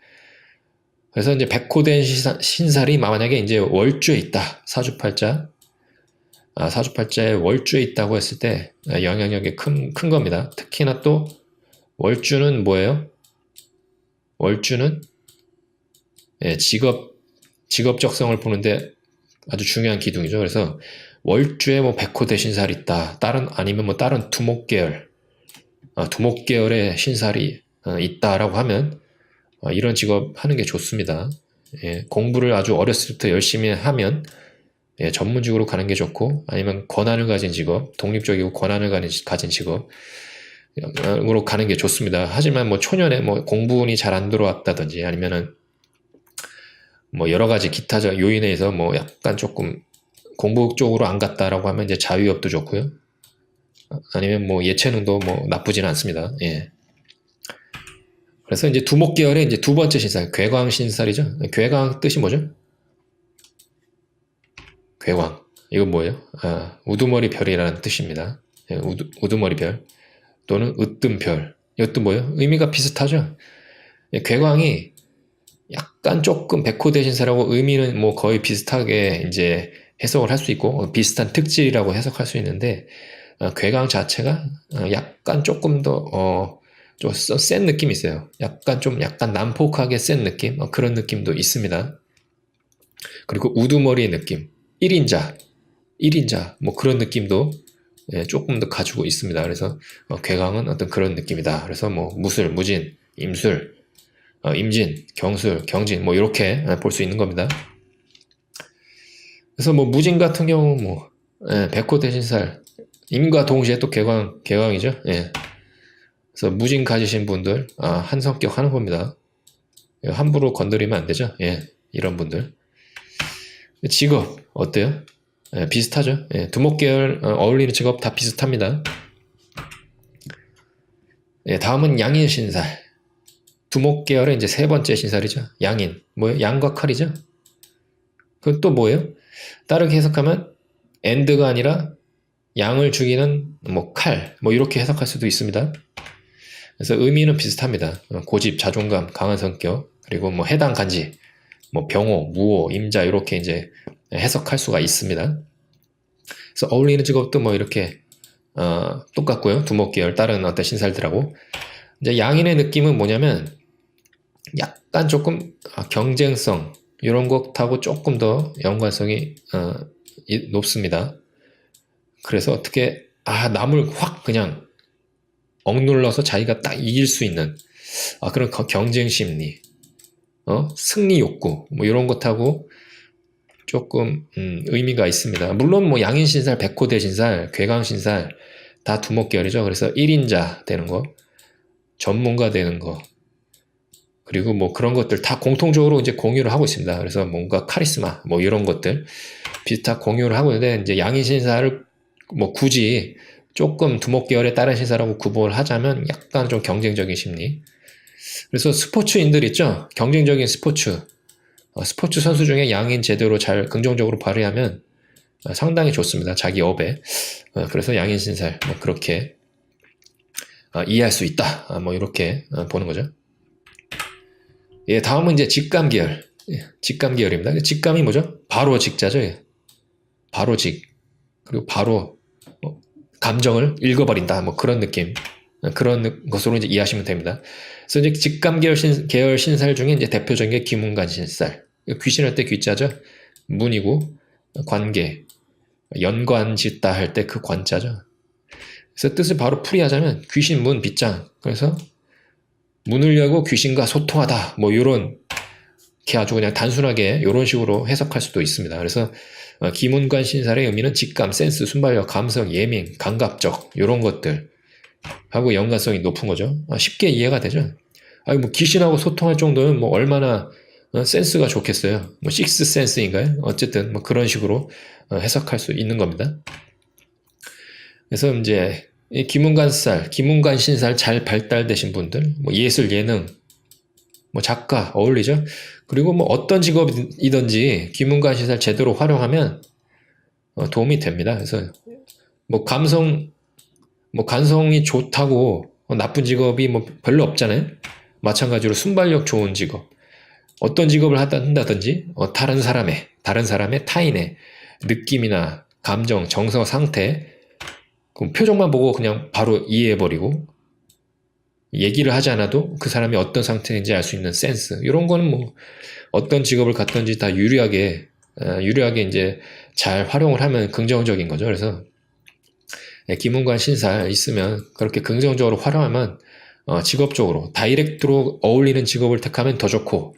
[SPEAKER 1] 그래서 이제 백호대 신살이 만약에 이제 월주에 있다. 사주팔자. 사주팔자에 월주에 있다고 했을 때 영향력이 큰 겁니다. 특히나 또 월주는 뭐예요? 월주는 직업적성을 보는데 아주 중요한 기둥이죠. 그래서 월주에 뭐 백호대 신살이 있다. 아니면 뭐 다른 두목계열의 신살이 있다라고 하면 이런 직업 하는 게 좋습니다. 예, 공부를 아주 어렸을 때 열심히 하면 전문직으로 가는 게 좋고, 아니면 권한을 가진 직업, 독립적이고 권한을 가진 직업으로 가는 게 좋습니다. 하지만 뭐 초년에 뭐 공부운이 잘 안 들어왔다든지 아니면은 뭐 여러 가지 기타적 요인에 의해서 뭐 약간 조금 공부 쪽으로 안 갔다라고 하면 이제 자유업도 좋고요. 아니면 뭐 예체능도 뭐 나쁘지는 않습니다. 예. 그래서 이제 두목계열의 이제 두 번째 신살, 괴광 신살이죠. 괴광 뜻이 뭐죠? 괴광. 이건 뭐예요? 우두머리 별이라는 뜻입니다. 예, 우두머리 별 또는 으뜸별. 이것도 뭐예요? 의미가 비슷하죠. 예, 괴광이 약간 조금 백호대 신살하고 의미는 뭐 거의 비슷하게 이제 해석을 할 수 있고 비슷한 특질이라고 해석할 수 있는데 괴광 자체가 약간 조금 더 좀 센 느낌이 있어요. 약간 난폭하게 센 느낌? 그런 느낌도 있습니다. 그리고 우두머리의 느낌. 1인자, 뭐 그런 느낌도 조금 더 가지고 있습니다. 그래서 괴강은 어떤 그런 느낌이다. 그래서 뭐 무술, 무진, 임술, 임진, 경술, 경진 뭐 이렇게 볼 수 있는 겁니다. 그래서 뭐 무진 같은 경우 뭐 백호 대신살 임과 동시에 또 개강이죠. 예. 그래서 무진 가지신 분들 한 성격 하는 겁니다. 함부로 건드리면 안 되죠. 예. 이런 분들. 직업 어때요? 예, 비슷하죠. 예, 두목계열 어울리는 직업 다 비슷합니다. 예, 다음은 양인 신살. 두목계열의 이제 세 번째 신살이죠. 양인. 뭐예요? 양과 칼이죠. 그건 또 뭐예요? 다르게 해석하면 엔드가 아니라 양을 죽이는 뭐 칼, 뭐 이렇게 해석할 수도 있습니다. 그래서 의미는 비슷합니다. 고집, 자존감, 강한 성격, 그리고 뭐 해당 간지, 뭐 병호, 무호, 임자 이렇게 이제 해석할 수가 있습니다. 그래서 어울리는 직업도 뭐 이렇게 똑같고요. 두목계열 다른 어떤 신살들하고 이제 양인의 느낌은 뭐냐면 약간 조금 경쟁성 이런 것하고 조금 더 연관성이 높습니다. 그래서 어떻게 남을 확 그냥 억눌러서 자기가 딱 이길 수 있는 그런 경쟁 심리, 승리 욕구 뭐 이런 것하고 조금 의미가 있습니다. 물론 뭐 양인신살, 백호대신살, 괴강신살 다 두목계열이죠. 그래서 1인자 되는 거, 전문가 되는 거, 그리고 뭐 그런 것들 다 공통적으로 이제 공유를 하고 있습니다. 그래서 뭔가 카리스마 뭐 이런 것들 비슷한 공유를 하고 있는데 이제 양인신살을 뭐 굳이 조금 두목계열의 다른 신사라고 구분을 하자면 약간 좀 경쟁적인 심리. 그래서 스포츠인들 있죠? 경쟁적인 스포츠 선수 중에 양인 제대로 잘 긍정적으로 발휘하면 상당히 좋습니다. 자기 업에. 그래서 양인 신살 뭐 그렇게 이해할 수 있다. 뭐 이렇게 보는 거죠. 예, 다음은 이제 직감 계열. 직감 계열입니다. 직감이 뭐죠? 바로 직자죠. 예. 바로 직. 그리고 바로 감정을 읽어버린다. 뭐 그런 느낌. 그런 것으로 이제 이해하시면 됩니다. 그래서 이제 직감 계열 신살 중에 이제 대표적인 게 귀문관 신살. 귀신할 때 귀자죠. 문이고 관계. 연관 짓다 할 때 그 관자죠. 그래서 뜻을 바로 풀이하자면 귀신 문 빗장. 그래서 문을 열고 귀신과 소통하다. 뭐 요런 게 아주 그냥 단순하게 이런 식으로 해석할 수도 있습니다. 그래서 기문관 신살의 의미는 직감, 센스, 순발력, 감성, 예민, 감각적 이런 것들 하고 연관성이 높은 거죠. 쉽게 이해가 되죠. 뭐 귀신하고 소통할 정도면 뭐 얼마나 센스가 좋겠어요. 뭐 식스 센스인가요? 어쨌든 뭐 그런 식으로 해석할 수 있는 겁니다. 그래서 이제 이 기문관 신살 잘 발달되신 분들, 뭐 예술, 예능, 뭐 작가 어울리죠. 그리고 뭐 어떤 직업이든지 기문관 신살 제대로 활용하면 도움이 됩니다. 그래서 뭐 간성이 좋다고 나쁜 직업이 뭐 별로 없잖아요. 마찬가지로 순발력 좋은 직업, 어떤 직업을 한다든지 다른 사람의 타인의 느낌이나 감정, 정서, 상태, 표정만 보고 그냥 바로 이해해버리고 얘기를 하지 않아도 그 사람이 어떤 상태인지 알 수 있는 센스, 이런 거는 뭐 어떤 직업을 갖든지 다 유리하게 이제 잘 활용을 하면 긍정적인 거죠. 그래서 기문관 신살 있으면 그렇게 긍정적으로 활용하면 직업적으로 다이렉트로 어울리는 직업을 택하면 더 좋고,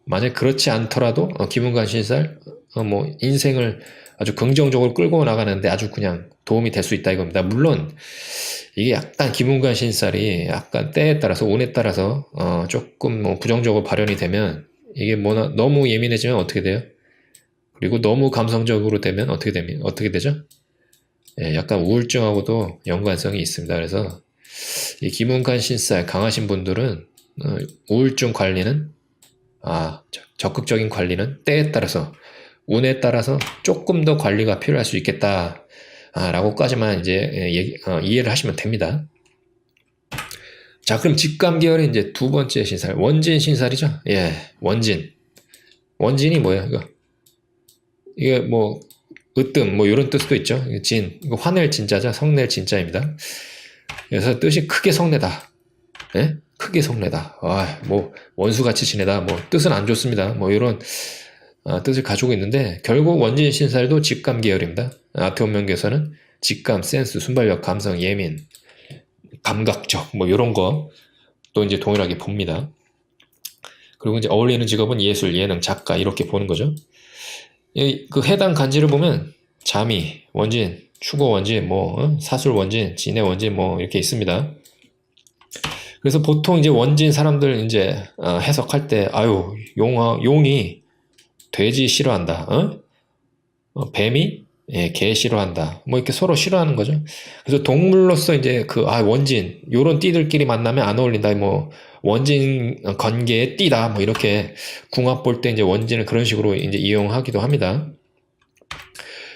[SPEAKER 1] 만약 그렇지 않더라도 기문관 신살 뭐 인생을 아주 긍정적으로 끌고 나가는데 아주 그냥 도움이 될 수 있다 이겁니다. 물론 이게 약간 기문관 신살이 약간 때에 따라서 운에 따라서 조금 뭐 부정적으로 발현이 되면 이게 뭐 너무 예민해지면 어떻게 돼요? 그리고 너무 감성적으로 되면 어떻게 되죠? 예, 약간 우울증하고도 연관성이 있습니다. 그래서 이 기문관 신살 강하신 분들은 우울증 관리는 적극적인 관리는 때에 따라서 운에 따라서 조금 더 관리가 필요할 수 있겠다 라고까지만 이제 이해를 하시면 됩니다. 자, 그럼 직감 계열의 이제 두 번째 신살, 원진 신살이죠. 예, 원진이 뭐예요? 이게 뭐 으뜸 뭐 이런 뜻도 있죠. 이거 화낼 진자죠. 성낼 진자입니다. 그래서 뜻이 크게 성내다. 예? 크게 성내다. 아, 뭐 원수같이 지내다. 뭐 뜻은 안 좋습니다. 뭐 이런 뜻을 가지고 있는데 결국 원진 신살도 직감 계열입니다. 아트운명계에서는 직감, 센스, 순발력, 감성, 예민, 감각적 뭐 이런 거 또 이제 동일하게 봅니다. 그리고 이제 어울리는 직업은 예술, 예능, 작가 이렇게 보는 거죠. 그 해당 간지를 보면 자미, 원진, 추고 원진, 뭐 사술 원진, 진해 원진 뭐 이렇게 있습니다. 그래서 보통 이제 원진 사람들 이제 해석할 때 아유 용이 돼지 싫어한다, 뱀이 개 싫어한다, 뭐 이렇게 서로 싫어하는 거죠. 그래서 동물로서 이제 원진 요런 띠들끼리 만나면 안 어울린다, 뭐 원진 관계의 띠다, 뭐 이렇게 궁합 볼 때 이제 원진을 그런 식으로 이제 이용하기도 합니다.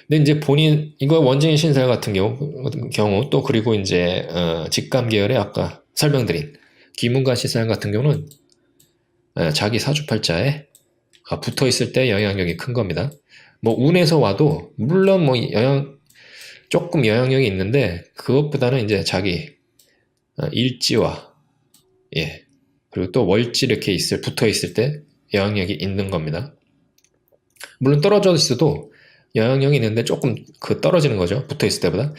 [SPEAKER 1] 근데 이제 본인 이거 원진 신살 같은 경우 또 그리고 이제 직감 계열의 아까 설명드린 기문관 신살 같은 경우는 자기 사주팔자에 붙어 있을 때 영향력이 큰 겁니다. 뭐 운에서 와도 물론 뭐 조금 영향력이 있는데 그것보다는 이제 자기 일지와 그리고 또 월지 이렇게 붙어 있을 때 영향력이 있는 겁니다. 물론 떨어져 있어도 영향력이 있는데 조금 떨어지는 거죠. 붙어 있을 때보다.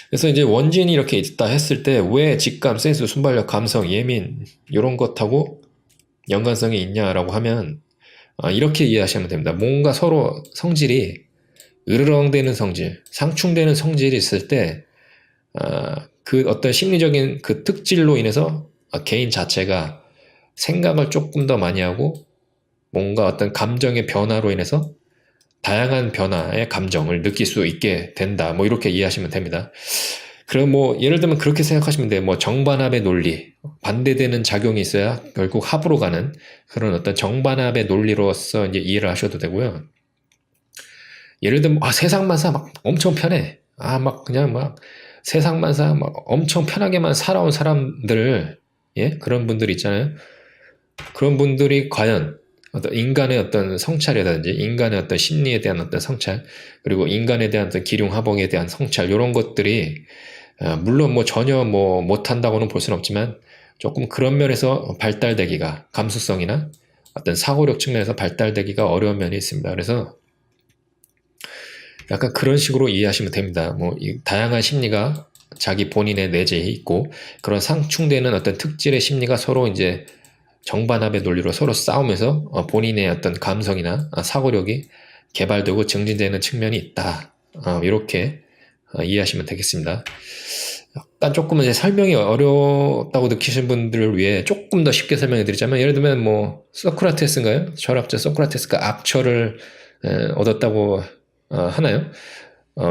[SPEAKER 1] 그래서 이제 원진이 이렇게 있다 했을 때 왜 직감, 센스, 순발력, 감성, 예민 이런 것하고 연관성이 있냐라고 하면 이렇게 이해하시면 됩니다. 뭔가 서로 성질이 으르렁대는 성질, 상충되는 성질이 있을 때 그 어떤 심리적인 그 특질로 인해서 개인 자체가 생각을 조금 더 많이 하고 뭔가 어떤 감정의 변화로 인해서 다양한 변화의 감정을 느낄 수 있게 된다. 뭐 이렇게 이해하시면 됩니다. 그럼 뭐 예를 들면 그렇게 생각하시면 돼요. 뭐 정반합의 논리, 반대되는 작용이 있어야 결국 합으로 가는 그런 어떤 정반합의 논리로서 이제 이해를 하셔도 되고요. 예를 들면 세상만사 막 엄청 편해. 막 그냥 막 세상만사 막 엄청 편하게만 살아온 사람들, 그런 분들 있잖아요. 그런 분들이 과연 어떤 인간의 어떤 성찰이라든지 인간의 어떤 심리에 대한 어떤 성찰, 그리고 인간에 대한 어떤 기륭화봉에 대한 성찰, 이런 것들이 물론 뭐 전혀 뭐 못한다고는 볼 수는 없지만 조금 그런 면에서 발달되기가, 감수성이나 어떤 사고력 측면에서 발달되기가 어려운 면이 있습니다. 그래서 약간 그런 식으로 이해하시면 됩니다. 뭐 다양한 심리가 자기 본인의 내재에 있고 그런 상충되는 어떤 특질의 심리가 서로 이제 정반합의 논리로 서로 싸우면서 본인의 어떤 감성이나 사고력이 개발되고 증진되는 측면이 있다. 이렇게 이해하시면 되겠습니다. 약간 조금은 이제 설명이 어렵다고 느끼시는 분들을 위해 조금 더 쉽게 설명해 드리자면, 예를 들면 뭐 소크라테스인가요? 철학자 소크라테스가 악처를 얻었다고 하나요?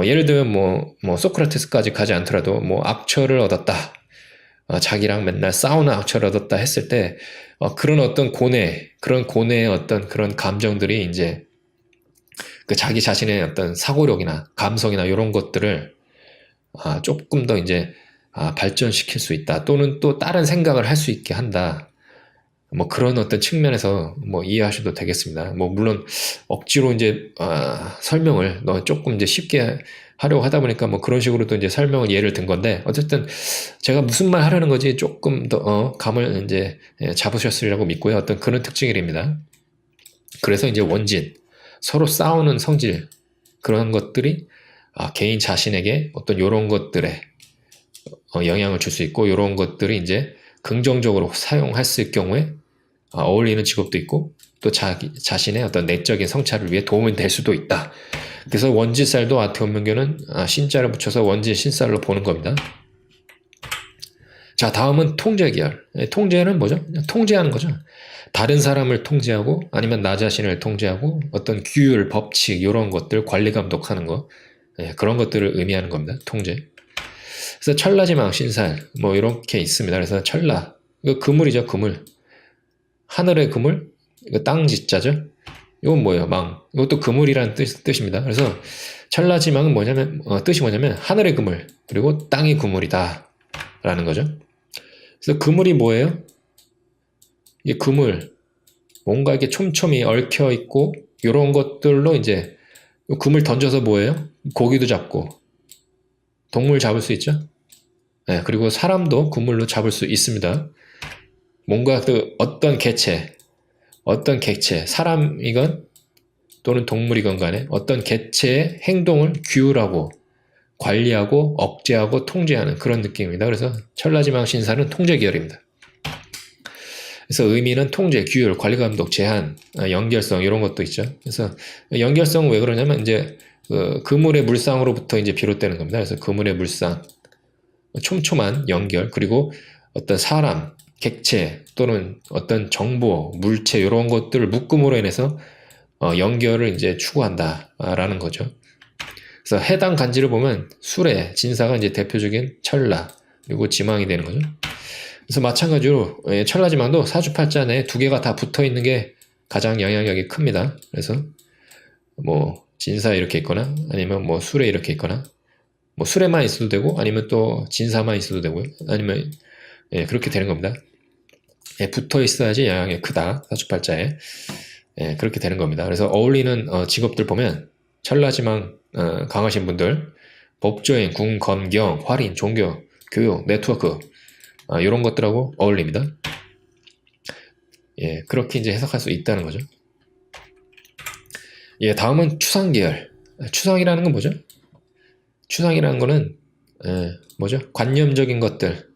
[SPEAKER 1] 예를 들면 뭐 소크라테스까지 가지 않더라도 뭐 악처를 얻었다, 자기랑 맨날 싸우는 악처를 얻었다 했을 때 그런 어떤 그런 고뇌의 어떤 그런 감정들이 이제 그 자기 자신의 어떤 사고력이나 감성이나 이런 것들을 조금 더 이제 발전시킬 수 있다, 또는 또 다른 생각을 할 수 있게 한다. 뭐 그런 어떤 측면에서 뭐 이해하셔도 되겠습니다. 뭐 물론 억지로 이제 설명을 조금 이제 쉽게 하려고 하다 보니까 뭐 그런 식으로 또 이제 설명을 예를 든 건데, 어쨌든 제가 무슨 말 하려는 거지 조금 더 감을 이제 잡으셨으리라고 믿고요. 어떤 그런 특징입니다. 그래서 이제 원진, 서로 싸우는 성질, 그런 것들이 개인 자신에게 어떤 요런 것들에 영향을 줄 수 있고, 요런 것들이 이제 긍정적으로 사용할 수 있을 경우에 어울리는 직업도 있고 또 자기 자신의 어떤 내적인 성찰을 위해 도움이 될 수도 있다. 그래서 원지살도 아트운명교는 신자를 붙여서 원지 신살로 보는 겁니다. 자, 다음은 통제계열. 통제는 뭐죠? 통제하는 거죠. 다른 사람을 통제하고 아니면 나 자신을 통제하고 어떤 규율, 법칙 이런 것들 관리 감독하는 거, 그런 것들을 의미하는 겁니다. 통제. 그래서 천라지망 신살 뭐 이렇게 있습니다. 그래서 천라, 이거 그물이죠. 그물. 하늘의 그물, 이거 땅지자죠. 이건 뭐예요? 망. 이것도 그물이라는 뜻입니다. 그래서 천라지망은 뭐냐면 뜻이 뭐냐면 하늘의 그물 그리고 땅의 그물이다 라는 거죠. 그래서 그물이 뭐예요? 이 그물, 뭔가 이렇게 촘촘히 얽혀 있고 이런 것들로 이제 그물 던져서 뭐예요? 고기도 잡고 동물 잡을 수 있죠. 그리고 사람도 그물로 잡을 수 있습니다. 뭔가 그 어떤 객체, 사람이건 또는 동물이건 간에 어떤 객체의 행동을 규율하고 관리하고 억제하고 통제하는 그런 느낌입니다. 그래서 천라지망 신사는 통제 계열입니다. 그래서 의미는 통제, 규율, 관리, 감독, 제한, 연결성 이런 것도 있죠. 그래서 연결성은 왜 그러냐면 이제 그 그물의 물상으로부터 이제 비롯되는 겁니다. 그래서 그물의 물상, 촘촘한 연결, 그리고 어떤 사람, 객체 또는 어떤 정보, 물체 이런 것들을 묶음으로 인해서 연결을 이제 추구한다라는 거죠. 그래서 해당 간지를 보면 수레, 진사가 이제 대표적인 천라, 그리고 지망이 되는 거죠. 그래서 마찬가지로 천라지망도 사주팔자 내에 두 개가 다 붙어 있는 게 가장 영향력이 큽니다. 그래서 뭐 진사 이렇게 있거나 아니면 뭐 수레 이렇게 있거나 뭐 수레만 있어도 되고 아니면 또 진사만 있어도 되고요. 아니면 그렇게 되는 겁니다. 붙어 있어야지 영향이 크다. 사주팔자에. 그렇게 되는 겁니다. 그래서 어울리는 직업들 보면 천라지망 강하신 분들 법조인, 궁, 검경, 활인, 종교, 교육, 네트워크 이런 것들하고 어울립니다. 그렇게 이제 해석할 수 있다는 거죠. 다음은 추상계열. 추상이라는 건 뭐죠? 추상이라는 거는 뭐죠? 관념적인 것들,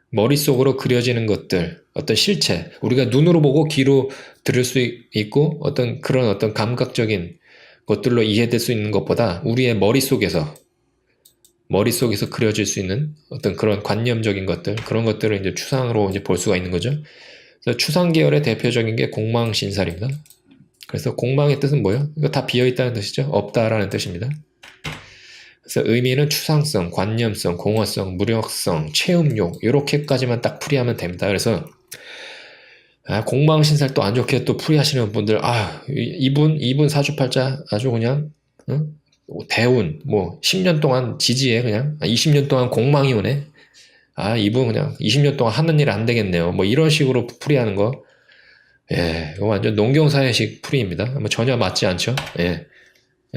[SPEAKER 1] 머릿속으로 그려지는 것들, 어떤 실체, 우리가 눈으로 보고 귀로 들을 수 있고 어떤 그런 어떤 감각적인 것들로 이해될 수 있는 것보다 우리의 머릿속에서 그려질 수 있는 어떤 그런 관념적인 것들, 그런 것들을 이제 추상으로 이제 볼 수가 있는 거죠. 그래서 추상 계열의 대표적인 게 공망신살입니다. 그래서 공망의 뜻은 뭐예요? 이거 다 비어있다는 뜻이죠. 없다라는 뜻입니다. 그래서 의미는 추상성, 관념성, 공허성, 무력성, 체험욕 이렇게까지만 딱 풀이하면 됩니다. 그래서 공망신살 또 안 좋게 또 풀이하시는 분들 이분 사주팔자 아주 그냥 대운 뭐 10년 동안 지지해 그냥 20년 동안 공망이 오네. 이분 그냥 20년 동안 하는 일 안 되겠네요. 뭐 이런 식으로 풀이하는 거 이거 완전 농경사회식 풀이입니다. 뭐 전혀 맞지 않죠.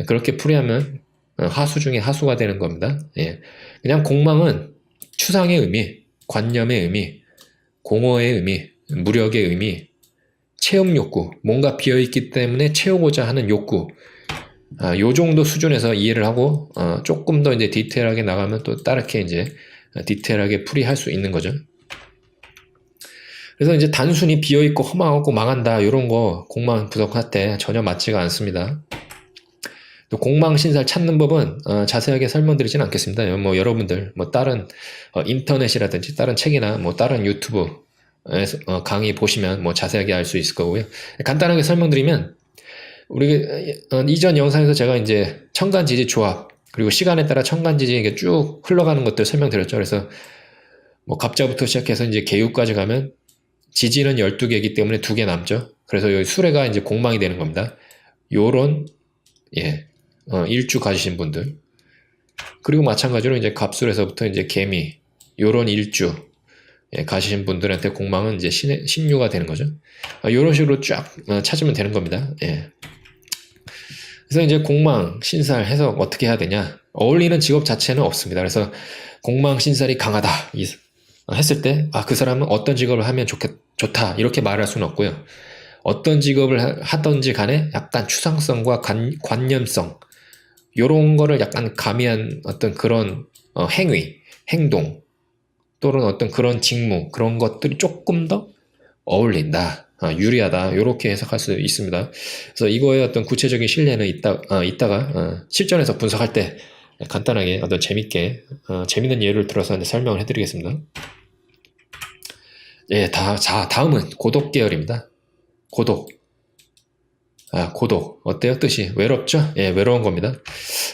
[SPEAKER 1] 그렇게 풀이하면 하수 중에 하수가 되는 겁니다. 그냥 공망은 추상의 의미, 관념의 의미, 공허의 의미, 무력의 의미, 체험 욕구, 뭔가 비어있기 때문에 채우고자 하는 욕구, 요 정도 수준에서 이해를 하고 조금 더 이제 디테일하게 나가면 또 다르게 이제 디테일하게 풀이할 수 있는 거죠. 그래서 이제 단순히 비어있고 허망하고 망한다 이런 거 공망 분석할 때 전혀 맞지가 않습니다. 또 공망신살 찾는 법은 자세하게 설명드리진 않겠습니다. 뭐 여러분들 뭐 다른 인터넷이라든지 다른 책이나 뭐 다른 유튜브 강의 보시면 뭐 자세하게 알 수 있을 거고요. 간단하게 설명드리면 우리 이전 영상에서 제가 이제 천간지지 조합 그리고 시간에 따라 천간지지 이게 쭉 흘러가는 것들 설명드렸죠. 그래서 뭐 갑자부터 시작해서 이제 개유까지 가면 지지는 12개이기 때문에 2개 남죠. 그래서 여기 수레가 이제 공망이 되는 겁니다. 요런 일주 가지신 분들 그리고 마찬가지로 이제 갑술에서부터 이제 개미 요런 일주 가시신 분들한테 공망은 이제 신유가 되는 거죠. 요런 식으로 쫙 찾으면 되는 겁니다. 그래서 이제 공망, 신살 해석 어떻게 해야 되냐? 어울리는 직업 자체는 없습니다. 그래서 공망, 신살이 강하다 했을 때 그 사람은 어떤 직업을 하면 좋다 이렇게 말할 수는 없고요. 어떤 직업을 하든지 간에 약간 추상성과 관념성 요런 거를 약간 가미한 어떤 그런 행위, 행동 또는 어떤 그런 직무 그런 것들이 조금 더 어울린다, 유리하다 이렇게 해석할 수 있습니다. 그래서 이거의 어떤 구체적인 신뢰는 이따가 실전에서 분석할 때 간단하게 어떤 재밌는 예를 들어서 설명을 해드리겠습니다. 다음은 고독 계열입니다. 고독. 고독. 어때요? 뜻이? 외롭죠? 외로운 겁니다.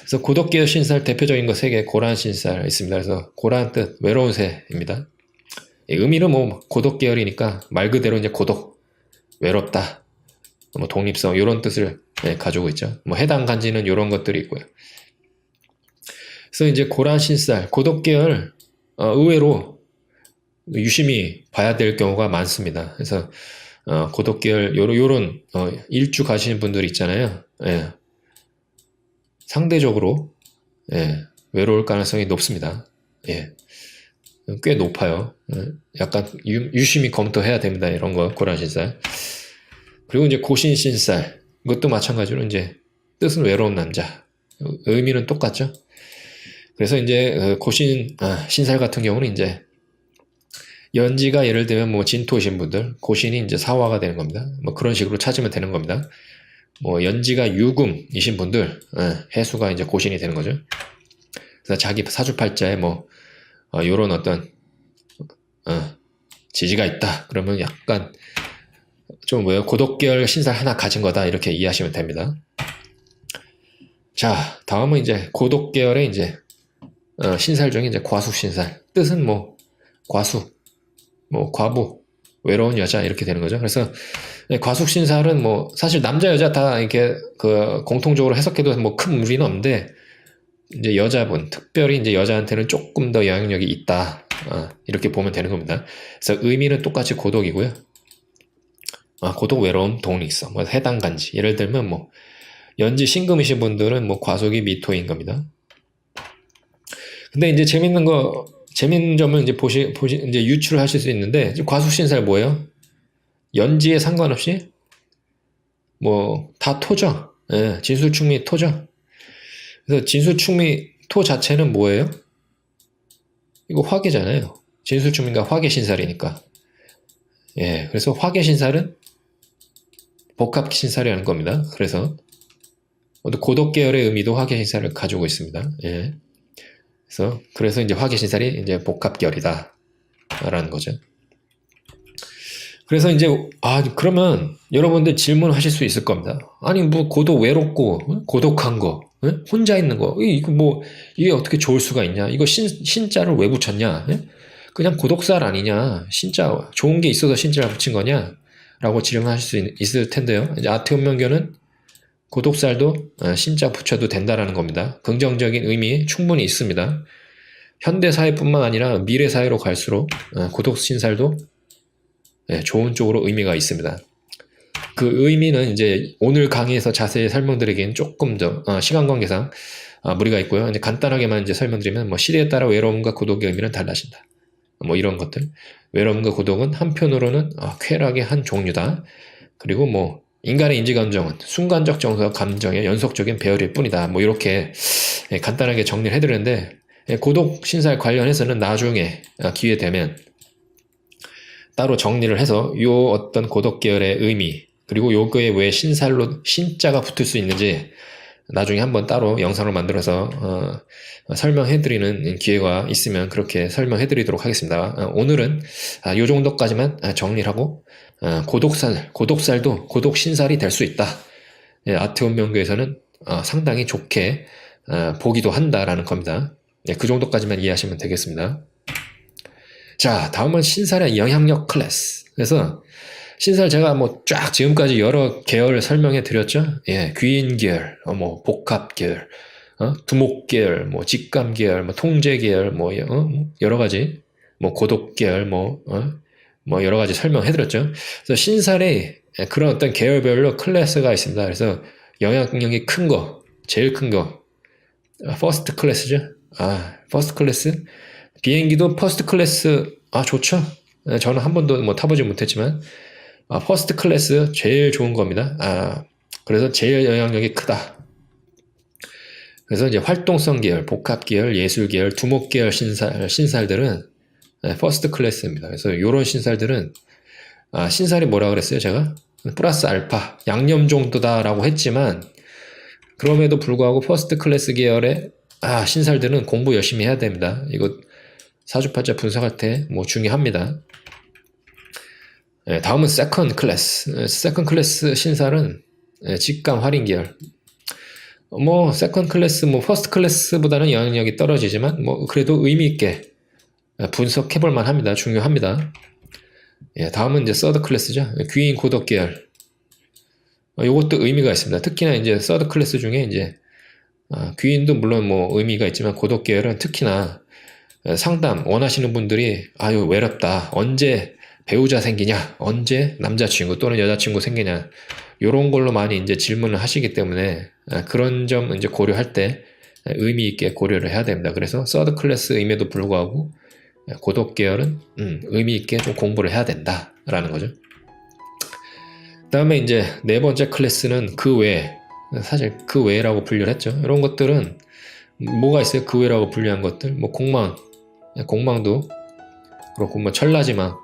[SPEAKER 1] 그래서 고독 계열 신살 대표적인 거 3개 고란 신살 있습니다. 그래서 고란 뜻, 외로운 새입니다. 의미는 뭐 고독 계열이니까 말 그대로 이제 고독, 외롭다, 뭐 독립성 이런 뜻을 가지고 있죠. 뭐 해당 간지는 이런 것들이 있고요. 그래서 이제 고란 신살, 고독 계열 의외로 유심히 봐야 될 경우가 많습니다. 그래서 고독 계열 요런 일주 가시는 분들 있잖아요. 상대적으로 외로울 가능성이 높습니다. 꽤 높아요. 약간 유심히 검토해야 됩니다. 이런 거, 고란신살. 그리고 이제 고신신살. 이것도 마찬가지로 이제 뜻은 외로운 남자. 의미는 똑같죠. 그래서 이제 신살 같은 경우는 이제 연지가 예를 들면 뭐 진토이신 분들, 고신이 이제 사화가 되는 겁니다. 뭐 그런 식으로 찾으면 되는 겁니다. 뭐 연지가 유금이신 분들, 해수가 이제 고신이 되는 거죠. 그래서 자기 사주팔자에 뭐 요런 어떤 지지가 있다. 그러면 약간 좀 고독계열 신살 하나 가진 거다. 이렇게 이해하시면 됩니다. 자, 다음은 이제 고독계열의 이제 신살 중에 이제 과숙신살. 뜻은 뭐 과숙, 뭐 과부, 외로운 여자 이렇게 되는 거죠. 그래서 과숙신살은 뭐 사실 남자 여자 다 이렇게 그 공통적으로 해석해도 뭐 큰 무리는 없는데 이제 여자분, 특별히 이제 여자한테는 조금 더 영향력이 있다. 이렇게 보면 되는 겁니다. 그래서 의미는 똑같이 고독이고요. 고독, 외로움, 독립성, 뭐 해당 간지. 예를 들면 뭐 연지 신금이신 분들은 뭐 과속이 미토인 겁니다. 근데 이제 재밌는 점을 이제 이제 유출하실 수 있는데, 과숙신살 뭐예요? 연지에 상관없이 뭐 다 토죠. 예, 진술충미 토죠. 그래서 진술충미 토 자체는 뭐예요? 이거 화계잖아요. 진술충미가 화계신살이니까. 예, 그래서 화계신살은 복합신살이라는 겁니다. 그래서 고독계열의 의미도 화계신살을 가지고 있습니다. 예. 그래서 이제 화계신살이 이제 복합계열이다. 라는 거죠. 그래서 이제, 그러면 여러분들 질문하실 수 있을 겁니다. 아니, 뭐, 고독 외롭고, 고독한 거, 혼자 있는 거, 이게 어떻게 좋을 수가 있냐? 이거 신자를 왜 붙였냐? 그냥 고독살 아니냐? 신자, 좋은 게 있어서 신자를 붙인 거냐? 라고 질문하실 수 있을 텐데요. 이제 아트운명교는 고독살도 신자 붙여도 된다라는 겁니다. 긍정적인 의미 충분히 있습니다. 현대사회뿐만 아니라 미래사회로 갈수록 고독신살도 좋은 쪽으로 의미가 있습니다. 그 의미는 이제 오늘 강의에서 자세히 설명드리기엔 조금 더 시간 관계상 무리가 있고요. 이제 간단하게만 이제 설명드리면 뭐 시대에 따라 외로움과 고독의 의미는 달라진다. 뭐 이런 것들. 외로움과 고독은 한편으로는 쾌락의 한 종류다. 그리고 뭐 인간의 인지감정은 순간적 정서와 감정의 연속적인 배열일 뿐이다. 뭐 이렇게 간단하게 정리를 해드렸는데, 고독 신살 관련해서는 나중에 기회 되면 따로 정리를 해서 요 어떤 고독 계열의 의미, 그리고 요거에 왜 신살로 신자가 붙을 수 있는지 나중에 한번 따로 영상을 만들어서 설명해드리는 기회가 있으면 그렇게 설명해드리도록 하겠습니다. 오늘은 요 정도까지만 정리를 하고, 고독살도 고독신살이 될 수 있다. 아트운명교에서는 상당히 좋게 보기도 한다라는 겁니다. 그 정도까지만 이해하시면 되겠습니다. 자, 다음은 신살의 영향력 클래스. 그래서 신살 제가 뭐 쫙 지금까지 여러 계열 설명해 드렸죠. 예, 귀인 계열, 뭐 복합 계열, 두목 계열, 뭐 직감 계열, 뭐 통제 계열, 뭐 여러 가지, 뭐 고독 계열, 뭐 여러 가지 설명해 드렸죠. 그래서 신살에 그런 어떤 계열별로 클래스가 있습니다. 그래서 영향력이 큰 거, 제일 큰 거, 퍼스트 클래스죠. 퍼스트 클래스. 비행기도 퍼스트 클래스, 좋죠. 저는 한 번도 뭐 타보지 못했지만, 퍼스트 클래스 제일 좋은 겁니다. 그래서 제일 영향력이 크다. 그래서 이제 활동성 계열, 복합 계열, 예술 계열, 두목 계열 신살들은 퍼스트 클래스입니다. 그래서 이런 신살들은, 신살이 뭐라 그랬어요, 제가? 플러스 알파, 양념 정도다라고 했지만, 그럼에도 불구하고 퍼스트 클래스 계열의 신살들은 공부 열심히 해야 됩니다. 이거 사주팔자 분석할 때 뭐 중요합니다. 다음은 세컨드 클래스. 세컨드 클래스 신살은 직감 활인 계열. 뭐 세컨드 클래스, 뭐 퍼스트 클래스보다는 영향력이 떨어지지만 뭐 그래도 의미 있게 분석해 볼 만합니다. 중요합니다. 다음은 이제 서드 클래스죠. 귀인 고독 계열. 요것도 의미가 있습니다. 특히나 이제 서드 클래스 중에 이제 귀인도 물론 뭐 의미가 있지만 고독 계열은 특히나 상담 원하시는 분들이 외롭다. 언제 배우자 생기냐? 언제 남자친구 또는 여자친구 생기냐? 요런 걸로 많이 이제 질문을 하시기 때문에 그런 점 이제 고려할 때 의미 있게 고려를 해야 됩니다. 그래서 서드 클래스임에도 불구하고 고독 계열은 의미 있게 좀 공부를 해야 된다라는 거죠. 그다음에 이제 네 번째 클래스는 그 외, 사실 그 외라고 분류를 했죠. 이런 것들은 뭐가 있어요? 그 외라고 분류한 것들, 뭐 공망도 그렇고, 뭐 천라지망,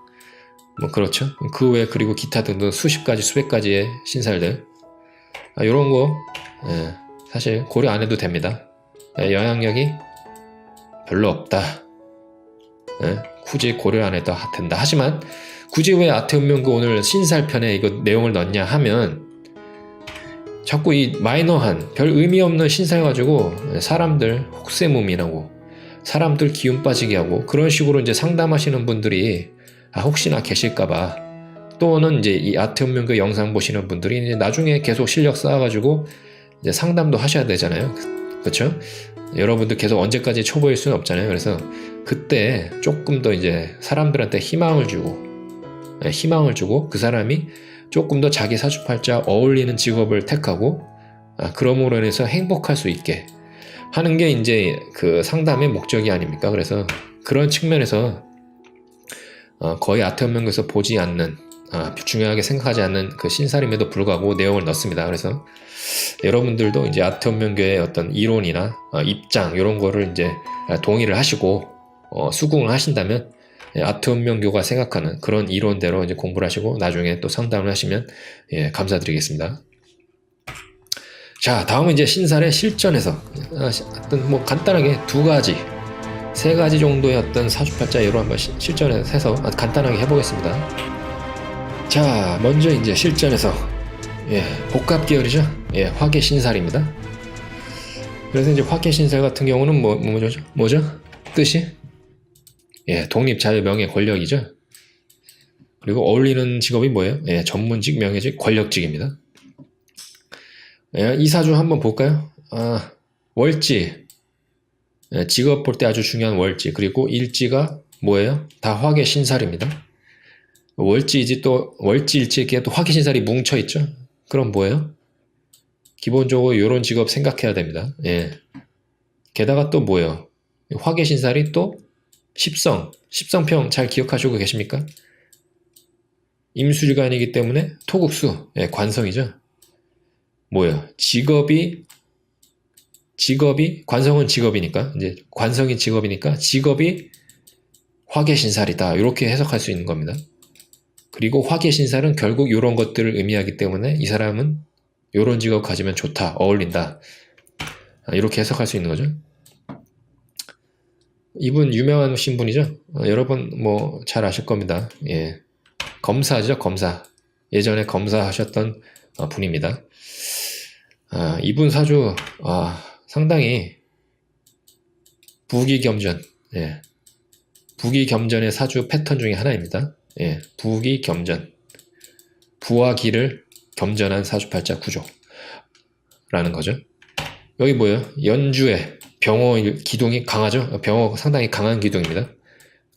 [SPEAKER 1] 뭐 그렇죠. 그 외 그리고 기타 등등 수십 가지, 수백 가지의 신살들, 이런 거 사실 고려 안 해도 됩니다. 영향력이 별로 없다. 굳이 고려 안 해도 된다. 하지만 굳이 왜 아태운명구 오늘 신살편에 이거 내용을 넣냐 하면, 자꾸 이 마이너한 별 의미 없는 신살 가지고 사람들 혹세무민하고 사람들 기운 빠지게 하고 그런 식으로 이제 상담하시는 분들이 혹시나 계실까봐, 또는 이제 이 아태운명구 영상 보시는 분들이 이제 나중에 계속 실력 쌓아가지고 이제 상담도 하셔야 되잖아요. 그렇죠? 여러분들 계속 언제까지 초보일 수는 없잖아요. 그래서 그때 조금 더 이제 사람들한테 희망을 주고 그 사람이 조금 더 자기 사주팔자 어울리는 직업을 택하고 그럼으로 인해서 행복할 수 있게 하는 게 이제 그 상담의 목적이 아닙니까? 그래서 그런 측면에서 거의 아태운명구에서 보지 않는, 중요하게 생각하지 않는 그 신살임에도 불구하고 내용을 넣습니다. 그래서 여러분들도 이제 아태운명교의 어떤 이론이나 입장 이런 거를 이제 동의를 하시고 수긍을 하신다면 아태운명교가 생각하는 그런 이론대로 이제 공부를 하시고 나중에 또 상담을 하시면 감사드리겠습니다. 자, 다음은 이제 신살의 실전에서 어떤 뭐 간단하게 세 가지 정도의 어떤 사주팔자 예로 한번 실전에서 해서 간단하게 해보겠습니다. 자, 먼저 이제 실전에서 복합 계열이죠. 화계신살입니다. 그래서 이제 화계신살 같은 경우는 뭐죠? 뜻이? 독립, 자유, 명예, 권력이죠. 그리고 어울리는 직업이 뭐예요? 전문직, 명예직, 권력직입니다. 이 사주 한번 볼까요? 월지, 직업 볼 때 아주 중요한 월지, 그리고 일지가 뭐예요? 다 화계신살입니다. 월지이지 또 월지일지에 또 화계신살이 뭉쳐있죠. 그럼 뭐예요? 기본적으로 이런 직업 생각해야 됩니다. 게다가 또 뭐예요? 화계신살이 또 십성평 잘 기억하시고 계십니까? 임수일간이기 때문에 토국수, 관성이죠. 뭐예요? 직업이 관성은 직업이니까, 이제 관성이 직업이니까 직업이 화계신살이다, 이렇게 해석할 수 있는 겁니다. 그리고 화계신살은 결국 이런 것들을 의미하기 때문에 이 사람은 이런 직업 가지면 좋다, 어울린다, 이렇게 해석할 수 있는 거죠. 이분 유명하신 분이죠. 여러분 뭐 잘 아실 겁니다. 검사죠, 검사. 예전에 검사하셨던 분입니다. 이분 사주 상당히 부기겸전, 부기겸전의 사주 패턴 중에 하나입니다. 부기겸전, 부와 기를 겸전한 사주팔자 구조라는 거죠. 여기 뭐예요? 연주에 병호 기둥이 강하죠? 병호 상당히 강한 기둥입니다.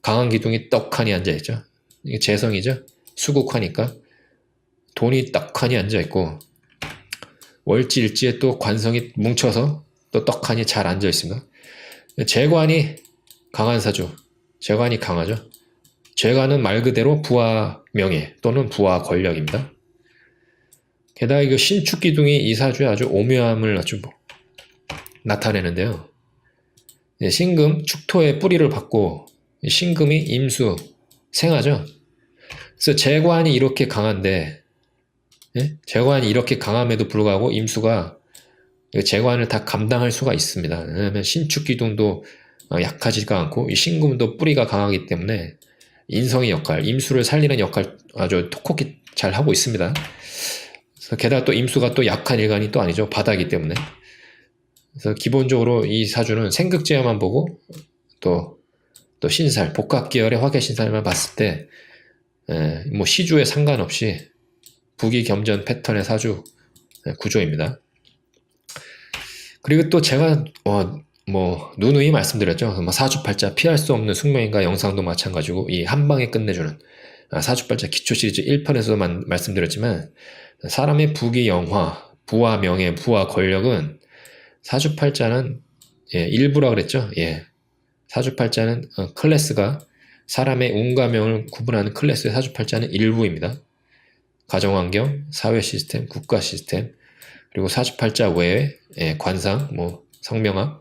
[SPEAKER 1] 강한 기둥이 떡하니 앉아있죠. 이게 재성이죠. 수국하니까 돈이 떡하니 앉아있고, 월지일지에 또 관성이 뭉쳐서 또 떡하니 잘 앉아있습니다. 재관이 강한 사주, 재관이 강하죠. 재관은 말 그대로 부와 명예 또는 부와 권력입니다. 게다가 이거 신축기둥이 이 사주의 아주 오묘함을 아주 나타내는데요. 신금, 축토의 뿌리를 받고 신금이 임수, 생하죠. 그래서 재관이 이렇게 강한데, 재관이 이렇게 강함에도 불구하고 임수가 재관을 다 감당할 수가 있습니다. 왜냐하면 신축기둥도 약하지가 않고 이 신금도 뿌리가 강하기 때문에 인성의 역할, 임수를 살리는 역할 아주 톡톡히 잘 하고 있습니다. 그래서 게다가 또 임수가 또 약한 일간이 또 아니죠. 바다이기 때문에. 그래서 기본적으로 이 사주는 생극제야만 보고 또 신살, 복합계열의 화계신살만 봤을 때 뭐 시주에 상관없이 부기겸전 패턴의 사주 구조입니다. 그리고 또 제가 누누이 말씀드렸죠. 사주팔자 피할 수 없는 숙명인가 영상도 마찬가지고 이 한방에 끝내주는 사주팔자 기초 시리즈 1편에서만 말씀드렸지만, 사람의 부기영화, 부와 명예, 부와 권력은 사주팔자는 일부라 그랬죠. 사주팔자는 클래스가 사람의 운과명을 구분하는 클래스의 사주팔자는 일부입니다. 가정환경, 사회 시스템, 국가 시스템, 그리고 사주팔자 외에 관상, 뭐 성명학,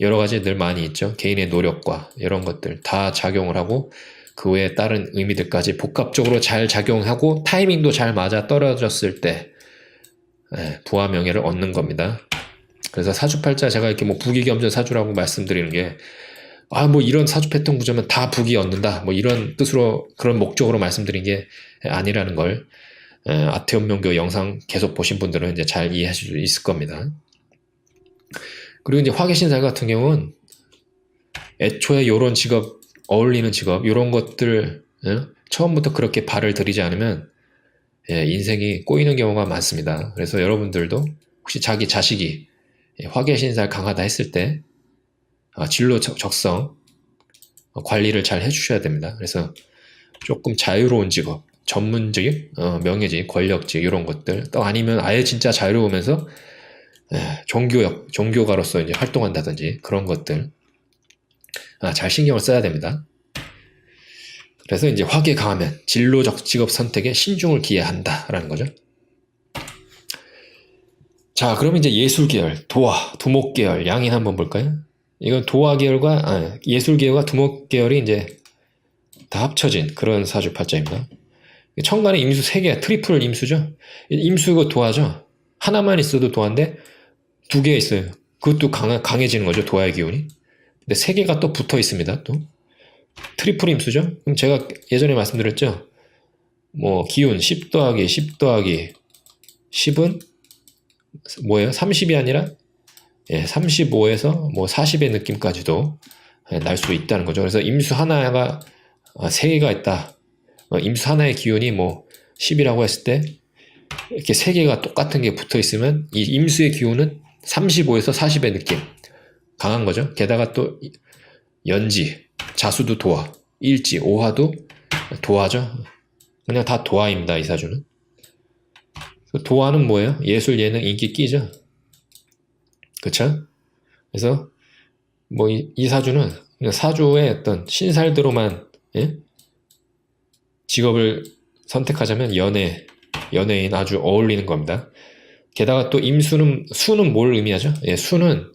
[SPEAKER 1] 여러 가지 늘 많이 있죠. 개인의 노력과 이런 것들 다 작용을 하고 그 외에 다른 의미들까지 복합적으로 잘 작용하고 타이밍도 잘 맞아 떨어졌을 때 부와 명예를 얻는 겁니다. 그래서 사주팔자 제가 이렇게 뭐 부귀겸전 사주라고 말씀드리는 게 뭐 이런 사주 패턴 구조면 다 부귀 얻는다 뭐 이런 뜻으로 그런 목적으로 말씀드린 게 아니라는 걸 아태운명교 영상 계속 보신 분들은 이제 잘 이해하실 수 있을 겁니다. 그리고 이제 화계신살 같은 경우는 애초에 요런 직업 어울리는 직업 이런 것들 처음부터 그렇게 발을 들이지 않으면 인생이 꼬이는 경우가 많습니다. 그래서 여러분들도 혹시 자기 자식이 화계신살 강하다 했을 때 진로 적성 관리를 잘 해주셔야 됩니다. 그래서 조금 자유로운 직업, 전문직, 명예직, 권력직 이런 것들 또 아니면 아예 진짜 자유로우면서 종교가로서 이제 활동한다든지 그런 것들 잘 신경을 써야 됩니다. 그래서 이제 화계 강하면 진로적 직업 선택에 신중을 기해야 한다라는 거죠. 자, 그럼 이제 예술 계열, 도화, 두목 계열, 양인 한번 볼까요? 이건 도화 계열과 예술 계열과 두목 계열이 이제 다 합쳐진 그런 사주팔자입니다. 천간에 임수 3개, 트리플 임수죠. 임수가 도화죠. 하나만 있어도 도화인데 2개 있어요. 그것도 강해지는 거죠. 도화의 기운이. 근데 3개가 또 붙어 있습니다. 또 트리플 임수죠. 그럼 제가 예전에 말씀드렸죠. 뭐 기운 10 더하기 10 더하기 10은 뭐예요? 30이 아니라 35에서 뭐 40의 느낌까지도 날 수 있다는 거죠. 그래서 임수 하나가 3개가 있다. 임수 하나의 기운이 뭐 10이라고 했을 때 이렇게 3개가 똑같은 게 붙어 있으면 이 임수의 기운은 35에서 40의 느낌 강한 거죠. 게다가 또 연지, 자수도 도화, 일지, 오화도 도화죠. 그냥 다 도화입니다. 이 사주는. 도화는 뭐예요? 예술, 예능, 인기, 끼죠. 그쵸? 그래서 뭐 이 사주는 그냥 사주의 어떤 신살대로만 직업을 선택하자면 연예인 아주 어울리는 겁니다. 게다가 또 수는 뭘 의미하죠? 수는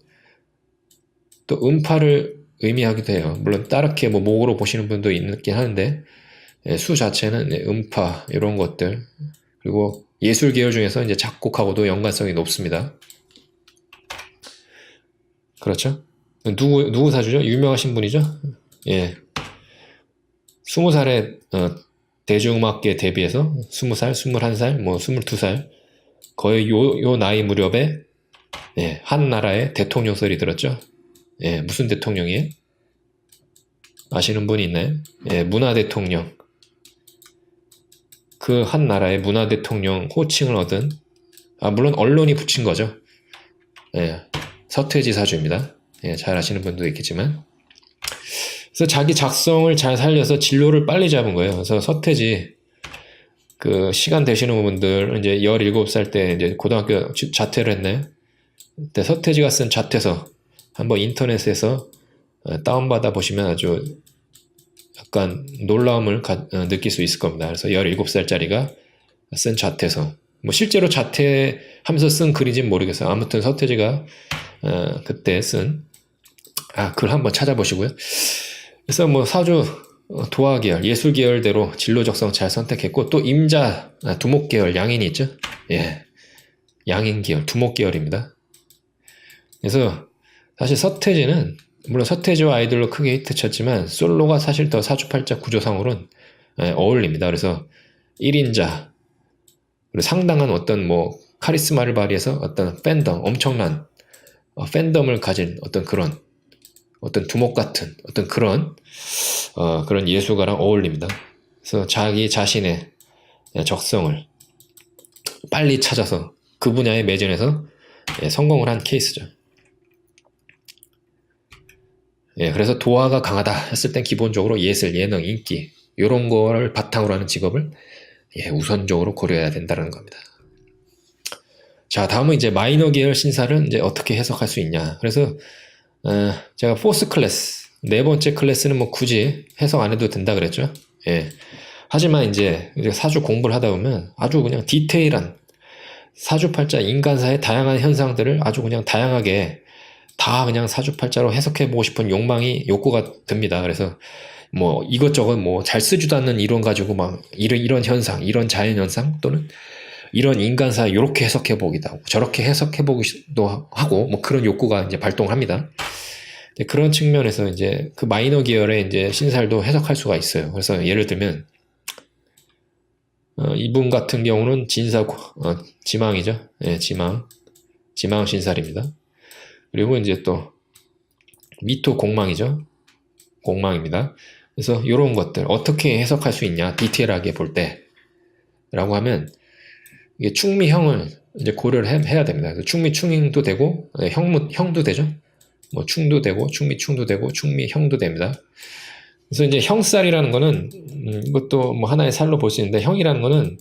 [SPEAKER 1] 또 음파를 의미하기도 해요. 물론 따르게 뭐 목으로 보시는 분도 있긴 하는데 수 자체는 음파 이런 것들 그리고 예술 계열 중에서 이제 작곡하고도 연관성이 높습니다. 그렇죠? 누구 사주죠? 유명하신 분이죠? 20살에 대중음악계 데뷔해서 20살, 21살, 뭐 22살 거의 요 나이 무렵에 한 나라의 대통령설이 들었죠. 무슨 대통령이에요? 아시는 분이 있나요? 문화대통령. 그 한 나라의 문화대통령 호칭을 얻은 물론 언론이 붙인 거죠. 서태지 사주입니다. 잘 아시는 분도 있겠지만 그래서 자기 작성을 잘 살려서 진로를 빨리 잡은 거예요. 그래서 서태지 그 시간 되시는 분들 이제 17살 때 이제 고등학교 자퇴를 했나요? 그때 서태지가 쓴 자퇴서 한번 인터넷에서 다운받아 보시면 아주 약간 놀라움을 느낄 수 있을 겁니다. 그래서 17살짜리가 쓴 자퇴서 뭐 실제로 자퇴하면서 쓴 글인지는 모르겠어요. 아무튼 서태지가 그때 쓴 글 한번 찾아보시고요. 그래서 뭐 사주 도화 계열, 예술 계열대로 진로 적성 잘 선택했고 또 임자, 두목 계열, 양인이 있죠. 양인 계열, 두목 계열입니다. 그래서 사실 서태지는 물론 서태지와 아이돌로 크게 히트쳤지만 솔로가 사실 더 사주팔자 구조상으로는 어울립니다. 그래서 1인자 그리고 상당한 어떤 뭐 카리스마를 발휘해서 어떤 팬덤, 엄청난 팬덤을 가진 어떤 그런 어떤 두목 같은 어떤 그런 예술가랑 어울립니다. 그래서 자기 자신의 적성을 빨리 찾아서 그 분야에 매진해서 성공을 한 케이스죠. 그래서 도화가 강하다 했을 땐 기본적으로 예술, 예능, 인기 이런 거를 바탕으로 하는 직업을 우선적으로 고려해야 된다는 겁니다. 자, 다음은 이제 마이너 계열 신사를 이제 어떻게 해석할 수 있냐. 그래서 제가 포스 클래스 네 번째 클래스는 뭐 굳이 해석 안 해도 된다 그랬죠. 예. 하지만 이제 사주 공부를 하다 보면 아주 그냥 디테일한 사주팔자 인간사의 다양한 현상들을 아주 그냥 다양하게 다 그냥 사주팔자로 해석해보고 싶은 욕구가 듭니다. 그래서 뭐 이것저것 뭐 잘 쓰지도 않는 이론 가지고 막 이런 현상, 이런 자연현상 또는 이런 인간사 이렇게 해석해보기도 저렇게 해석해보기도 하고 뭐 그런 욕구가 이제 발동을 합니다. 그런 측면에서 이제 그 마이너 계열의 이제 신살도 해석할 수가 있어요. 그래서 예를 들면 이분 같은 경우는 지망이죠. 예, 지망 신살입니다. 그리고 이제 또 미토 공망이죠. 공망입니다. 그래서 이런 것들 어떻게 해석할 수 있냐 디테일하게 볼 때라고 하면 이게 충미형을 이제 고려를 해야 됩니다. 그래서 충미충도 되고 형도 되죠. 뭐 충도 되고 충미충도 되고 충미형도 됩니다. 그래서 이제 형살이라는 거는 이것도 뭐 하나의 살로 볼 수 있는데 형이라는 거는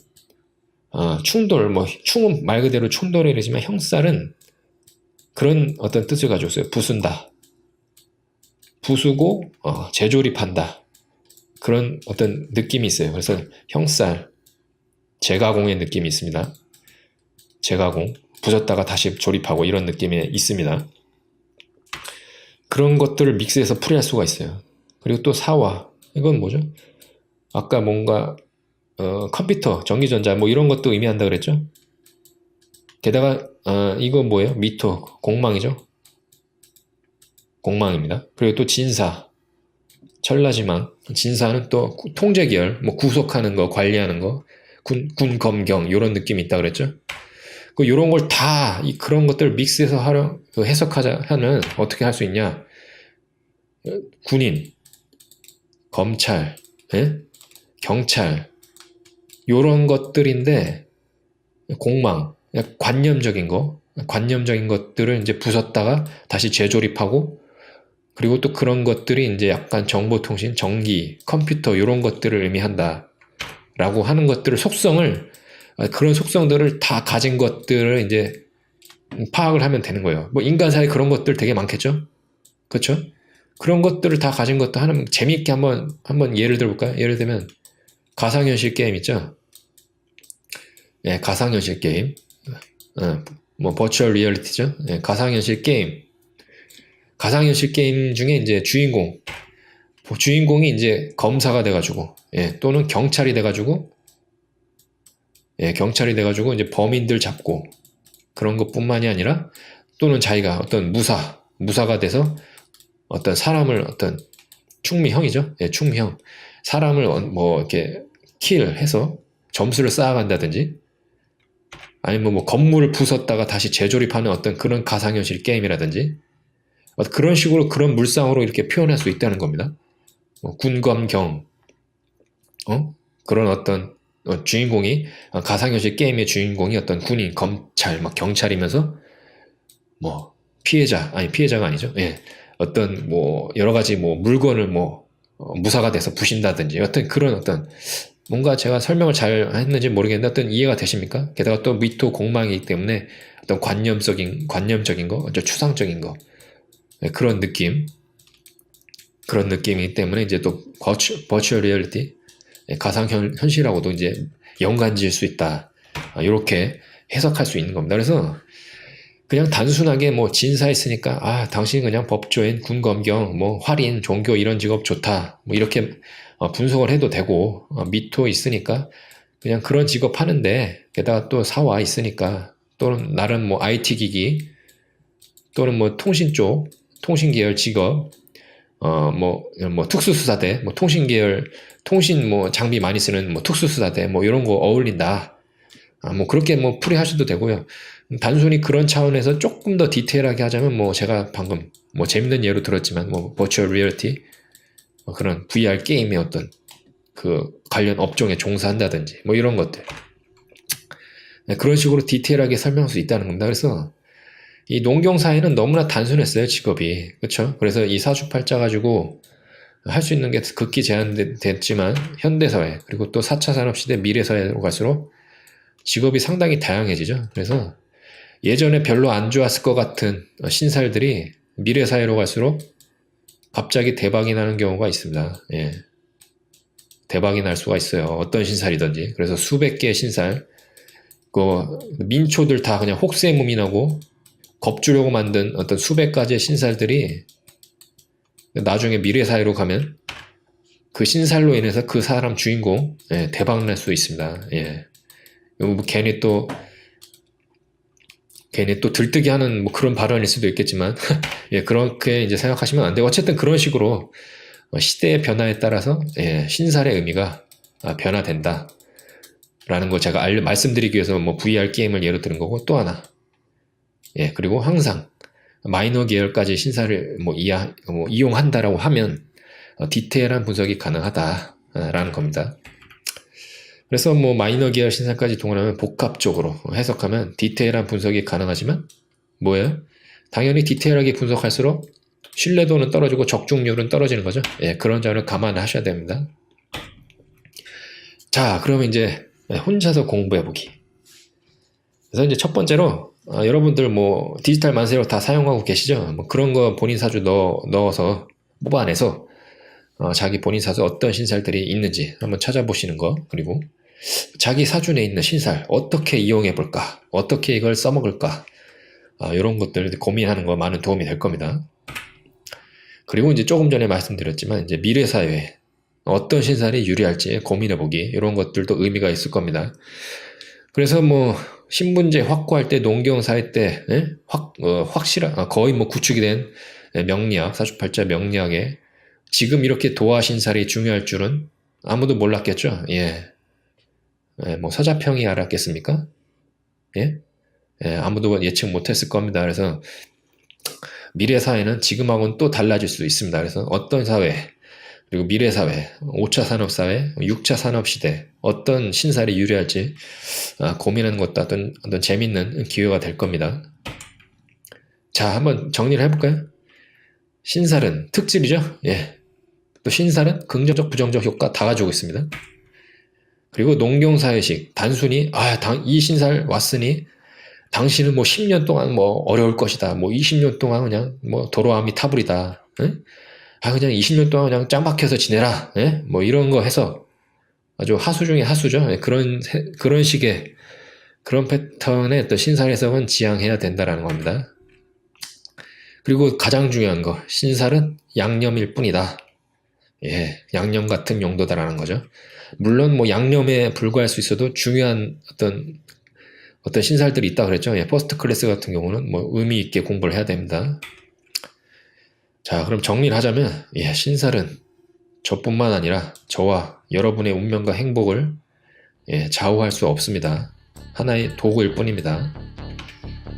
[SPEAKER 1] 충돌 뭐 충은 말 그대로 충돌이지만 형살은 그런 어떤 뜻을 가지고 있어요. 부순다, 부수고 재조립한다 그런 어떤 느낌이 있어요. 그래서 형살 재가공의 느낌이 있습니다. 재가공 부쉈다가 다시 조립하고 이런 느낌이 있습니다. 그런 것들을 믹스해서 풀이할 수가 있어요. 그리고 또 사화 이건 뭐죠? 아까 뭔가 컴퓨터, 전기전자 뭐 이런 것도 의미한다 그랬죠? 게다가 이거 뭐예요? 미토, 공망이죠? 공망입니다. 그리고 또 진사, 천라지망. 진사는 또 통제계열, 뭐 구속하는 거, 관리하는 거, 군검경 이런 느낌이 있다 그랬죠? 이런 걸 다 그런 것들을 믹스해서 해석하자 하면 어떻게 할 수 있냐? 군인, 검찰, 예? 경찰 요런 것들인데 공망, 관념적인 것들을 이제 부쉈다가 다시 재조립하고 그리고 또 그런 것들이 이제 약간 정보통신, 전기, 컴퓨터 이런 것들을 의미한다라고 하는 것들을 그런 속성들을 다 가진 것들을 이제 파악을 하면 되는 거예요. 뭐 인간사에 그런 것들 되게 많겠죠? 그렇죠? 그런 것들을 다 가진 것도 하나면 재미있게 한번 예를 들어볼까요? 예를 들면 가상현실 게임 있죠? 예, 가상현실 게임. 뭐 버추얼 리얼리티죠? 예, 가상현실 게임. 가상현실 게임 중에 이제 주인공이 이제 검사가 돼가지고, 예, 또는 경찰이 돼가지고 이제 범인들 잡고 그런 것뿐만이 아니라 또는 자기가 어떤 무사가 돼서 어떤 사람을 어떤 충미형이죠. 예, 충미형. 사람을 뭐 이렇게 킬해서 점수를 쌓아간다든지 아니면 뭐 건물을 부쉈다가 다시 재조립하는 어떤 그런 가상현실 게임이라든지 그런 식으로 그런 물상으로 이렇게 표현할 수 있다는 겁니다. 군검경 그런 어떤 주인공이 가상현실 게임의 주인공이 어떤 군인, 검찰, 막 경찰이면서 뭐 피해자가 아니죠. 예. 어떤 뭐 여러 가지 뭐 물건을 무사가 돼서 부신다든지 그런 어떤 뭔가 제가 설명을 잘 했는지 모르겠는데 어떤 이해가 되십니까? 게다가 또 미토 공망이기 때문에 어떤 관념적인 거, 어떤 추상적인 거 그런 느낌이기 때문에 이제 또 버추얼 리얼리티 가상현실하고도 이제 연관지을 수 있다. 이렇게 해석할 수 있는 겁니다. 그래서 그냥 단순하게 뭐 진사했으니까 당신 그냥 법조인, 군검경, 뭐 활인, 종교 이런 직업 좋다. 뭐 이렇게 분석을 해도 되고 미토 있으니까 그냥 그런 직업 하는데 게다가 또 사화 있으니까 또는 나름 뭐 IT 기기 또는 뭐 통신 쪽, 통신 계열 직업 뭐 특수수사대, 뭐 통신 계열 통신 뭐 장비 많이 쓰는 뭐 특수수사대 뭐 이런 거 어울린다. 뭐 그렇게 뭐 풀이하셔도 되고요. 단순히 그런 차원에서 조금 더 디테일하게 하자면 뭐 제가 방금 뭐 재밌는 예로 들었지만 뭐 버추얼 리얼티 그런 VR 게임의 어떤 그 관련 업종에 종사한다든지 뭐 이런 것들 그런 식으로 디테일하게 설명할 수 있다는 겁니다. 그래서 이 농경사회는 너무나 단순했어요, 직업이. 그렇죠? 그래서 이 사주팔자 가지고 할 수 있는 게 극히 제한됐지만 현대사회 그리고 또 4차 산업시대 미래사회로 갈수록 직업이 상당히 다양해지죠. 그래서 예전에 별로 안 좋았을 것 같은 신살들이 미래사회로 갈수록 갑자기 대박이 나는 경우가 있습니다. 예. 대박이 날 수가 있어요. 어떤 신살이든지. 그래서 수백 개의 신살, 그 민초들 다 그냥 혹세무민하고 겁주려고 만든 어떤 수백 가지의 신살들이 나중에 미래사회로 가면 그 신살로 인해서 그 사람 주인공 예, 대박 날 수 있습니다. 예. 뭐 괜히 또 들뜨게 하는 뭐 그런 발언일 수도 있겠지만 예, 그렇게 이제 생각하시면 안 되고 어쨌든 그런 식으로 시대의 변화에 따라서 예, 신살의 의미가 변화된다 라는 거 제가 말씀드리기 위해서 뭐 VR 게임을 예로 드는 거고, 또 하나 예, 그리고 항상 마이너 계열까지 신살을 뭐 이용한다라고 하면 디테일한 분석이 가능하다라는 겁니다. 그래서 뭐 마이너 계열 신살까지 동원하면 복합적으로 해석하면 디테일한 분석이 가능하지만 뭐예요? 당연히 디테일하게 분석할수록 신뢰도는 떨어지고 적중률은 떨어지는 거죠. 예, 그런 점을 감안하셔야 됩니다. 자, 그러면 이제 혼자서 공부해보기. 그래서 이제 첫 번째로 여러분들 뭐 디지털 만세력 다 사용하고 계시죠? 뭐 그런 거 본인 사주 넣어서 뽑아내서 자기 본인 사주 어떤 신살들이 있는지 한번 찾아보시는 거, 그리고 자기 사주에 있는 신살 어떻게 이용해 볼까, 어떻게 이걸 써먹을까, 이런 것들 고민하는 거 많은 도움이 될 겁니다. 그리고 이제 조금 전에 말씀드렸지만 이제 미래 사회에 어떤 신살이 유리할지 고민해 보기, 이런 것들도 의미가 있을 겁니다. 그래서 뭐 신분제 확고할 때 농경사회 때 확실한 거의 뭐 구축이 된 명리학, 사주팔자 명리학에 지금 이렇게 도화 신살이 중요할 줄은 아무도 몰랐겠죠. 예. 뭐 서자평이 알았겠습니까? 예? 예, 아무도 예측 못했을 겁니다. 그래서 미래 사회는 지금하고는 또 달라질 수 있습니다. 그래서 어떤 사회, 그리고 미래 사회, 5차 산업 사회, 6차 산업 시대 어떤 신살이 유리할지 고민하는 것도 어떤 재밌는 기회가 될 겁니다. 자, 한번 정리를 해볼까요? 신살은 특질이죠. 예. 또 신살은 긍정적, 부정적 효과 다 가지고 있습니다. 그리고 농경사회식, 단순히 이 신살 왔으니 당신은 뭐 10년 동안 뭐 어려울 것이다, 뭐 20년 동안 그냥 뭐 도로아미 타불이다, 그냥 20년 동안 그냥 짱 박혀서 지내라, 뭐 이런 거 해서 아주 하수 중에 하수죠. 그런 식의 그런 패턴의 어떤 신살 해석은 지양해야 된다라는 겁니다. 그리고 가장 중요한 거, 신살은 양념일 뿐이다. 예, 양념 같은 용도다라는 거죠. 물론 뭐 양념에 불과할 수 있어도 중요한 어떤 신살들이 있다 그랬죠. 예, 퍼스트 클래스 같은 경우는 뭐 의미 있게 공부를 해야 됩니다. 자, 그럼 정리를 하자면 예, 신살은 저뿐만 아니라 저와 여러분의 운명과 행복을 좌우할 수 없습니다. 하나의 도구일 뿐입니다.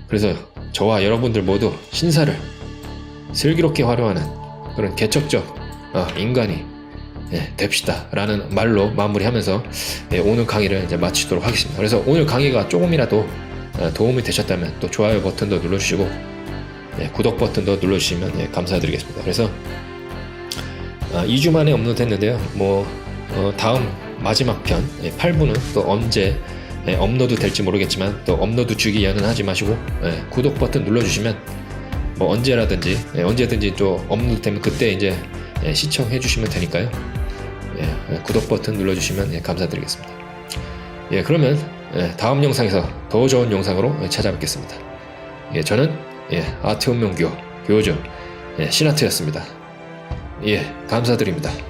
[SPEAKER 1] 그래서 저와 여러분들 모두 신살을 슬기롭게 활용하는 그런 개척적 인간이 됩시다 라는 말로 마무리하면서 오늘 강의를 이제 마치도록 하겠습니다. 그래서 오늘 강의가 조금이라도 도움이 되셨다면 또 좋아요 버튼도 눌러주시고 구독 버튼도 눌러주시면 감사드리겠습니다. 그래서 2주 만에 업로드했는데요. 뭐 다음 마지막 편 8부는 또 언제 업로드 될지 모르겠지만 또 업로드 주기 연연하지 마시고 구독 버튼 눌러주시면 뭐 언제든지 또 업로드 되면 그때 이제 시청해 주시면 되니까요. 구독 버튼 눌러주시면 감사드리겠습니다. 그러면 다음 영상에서 더 좋은 영상으로 찾아뵙겠습니다. 저는 아트운명교 교주 신아트였습니다. 감사드립니다.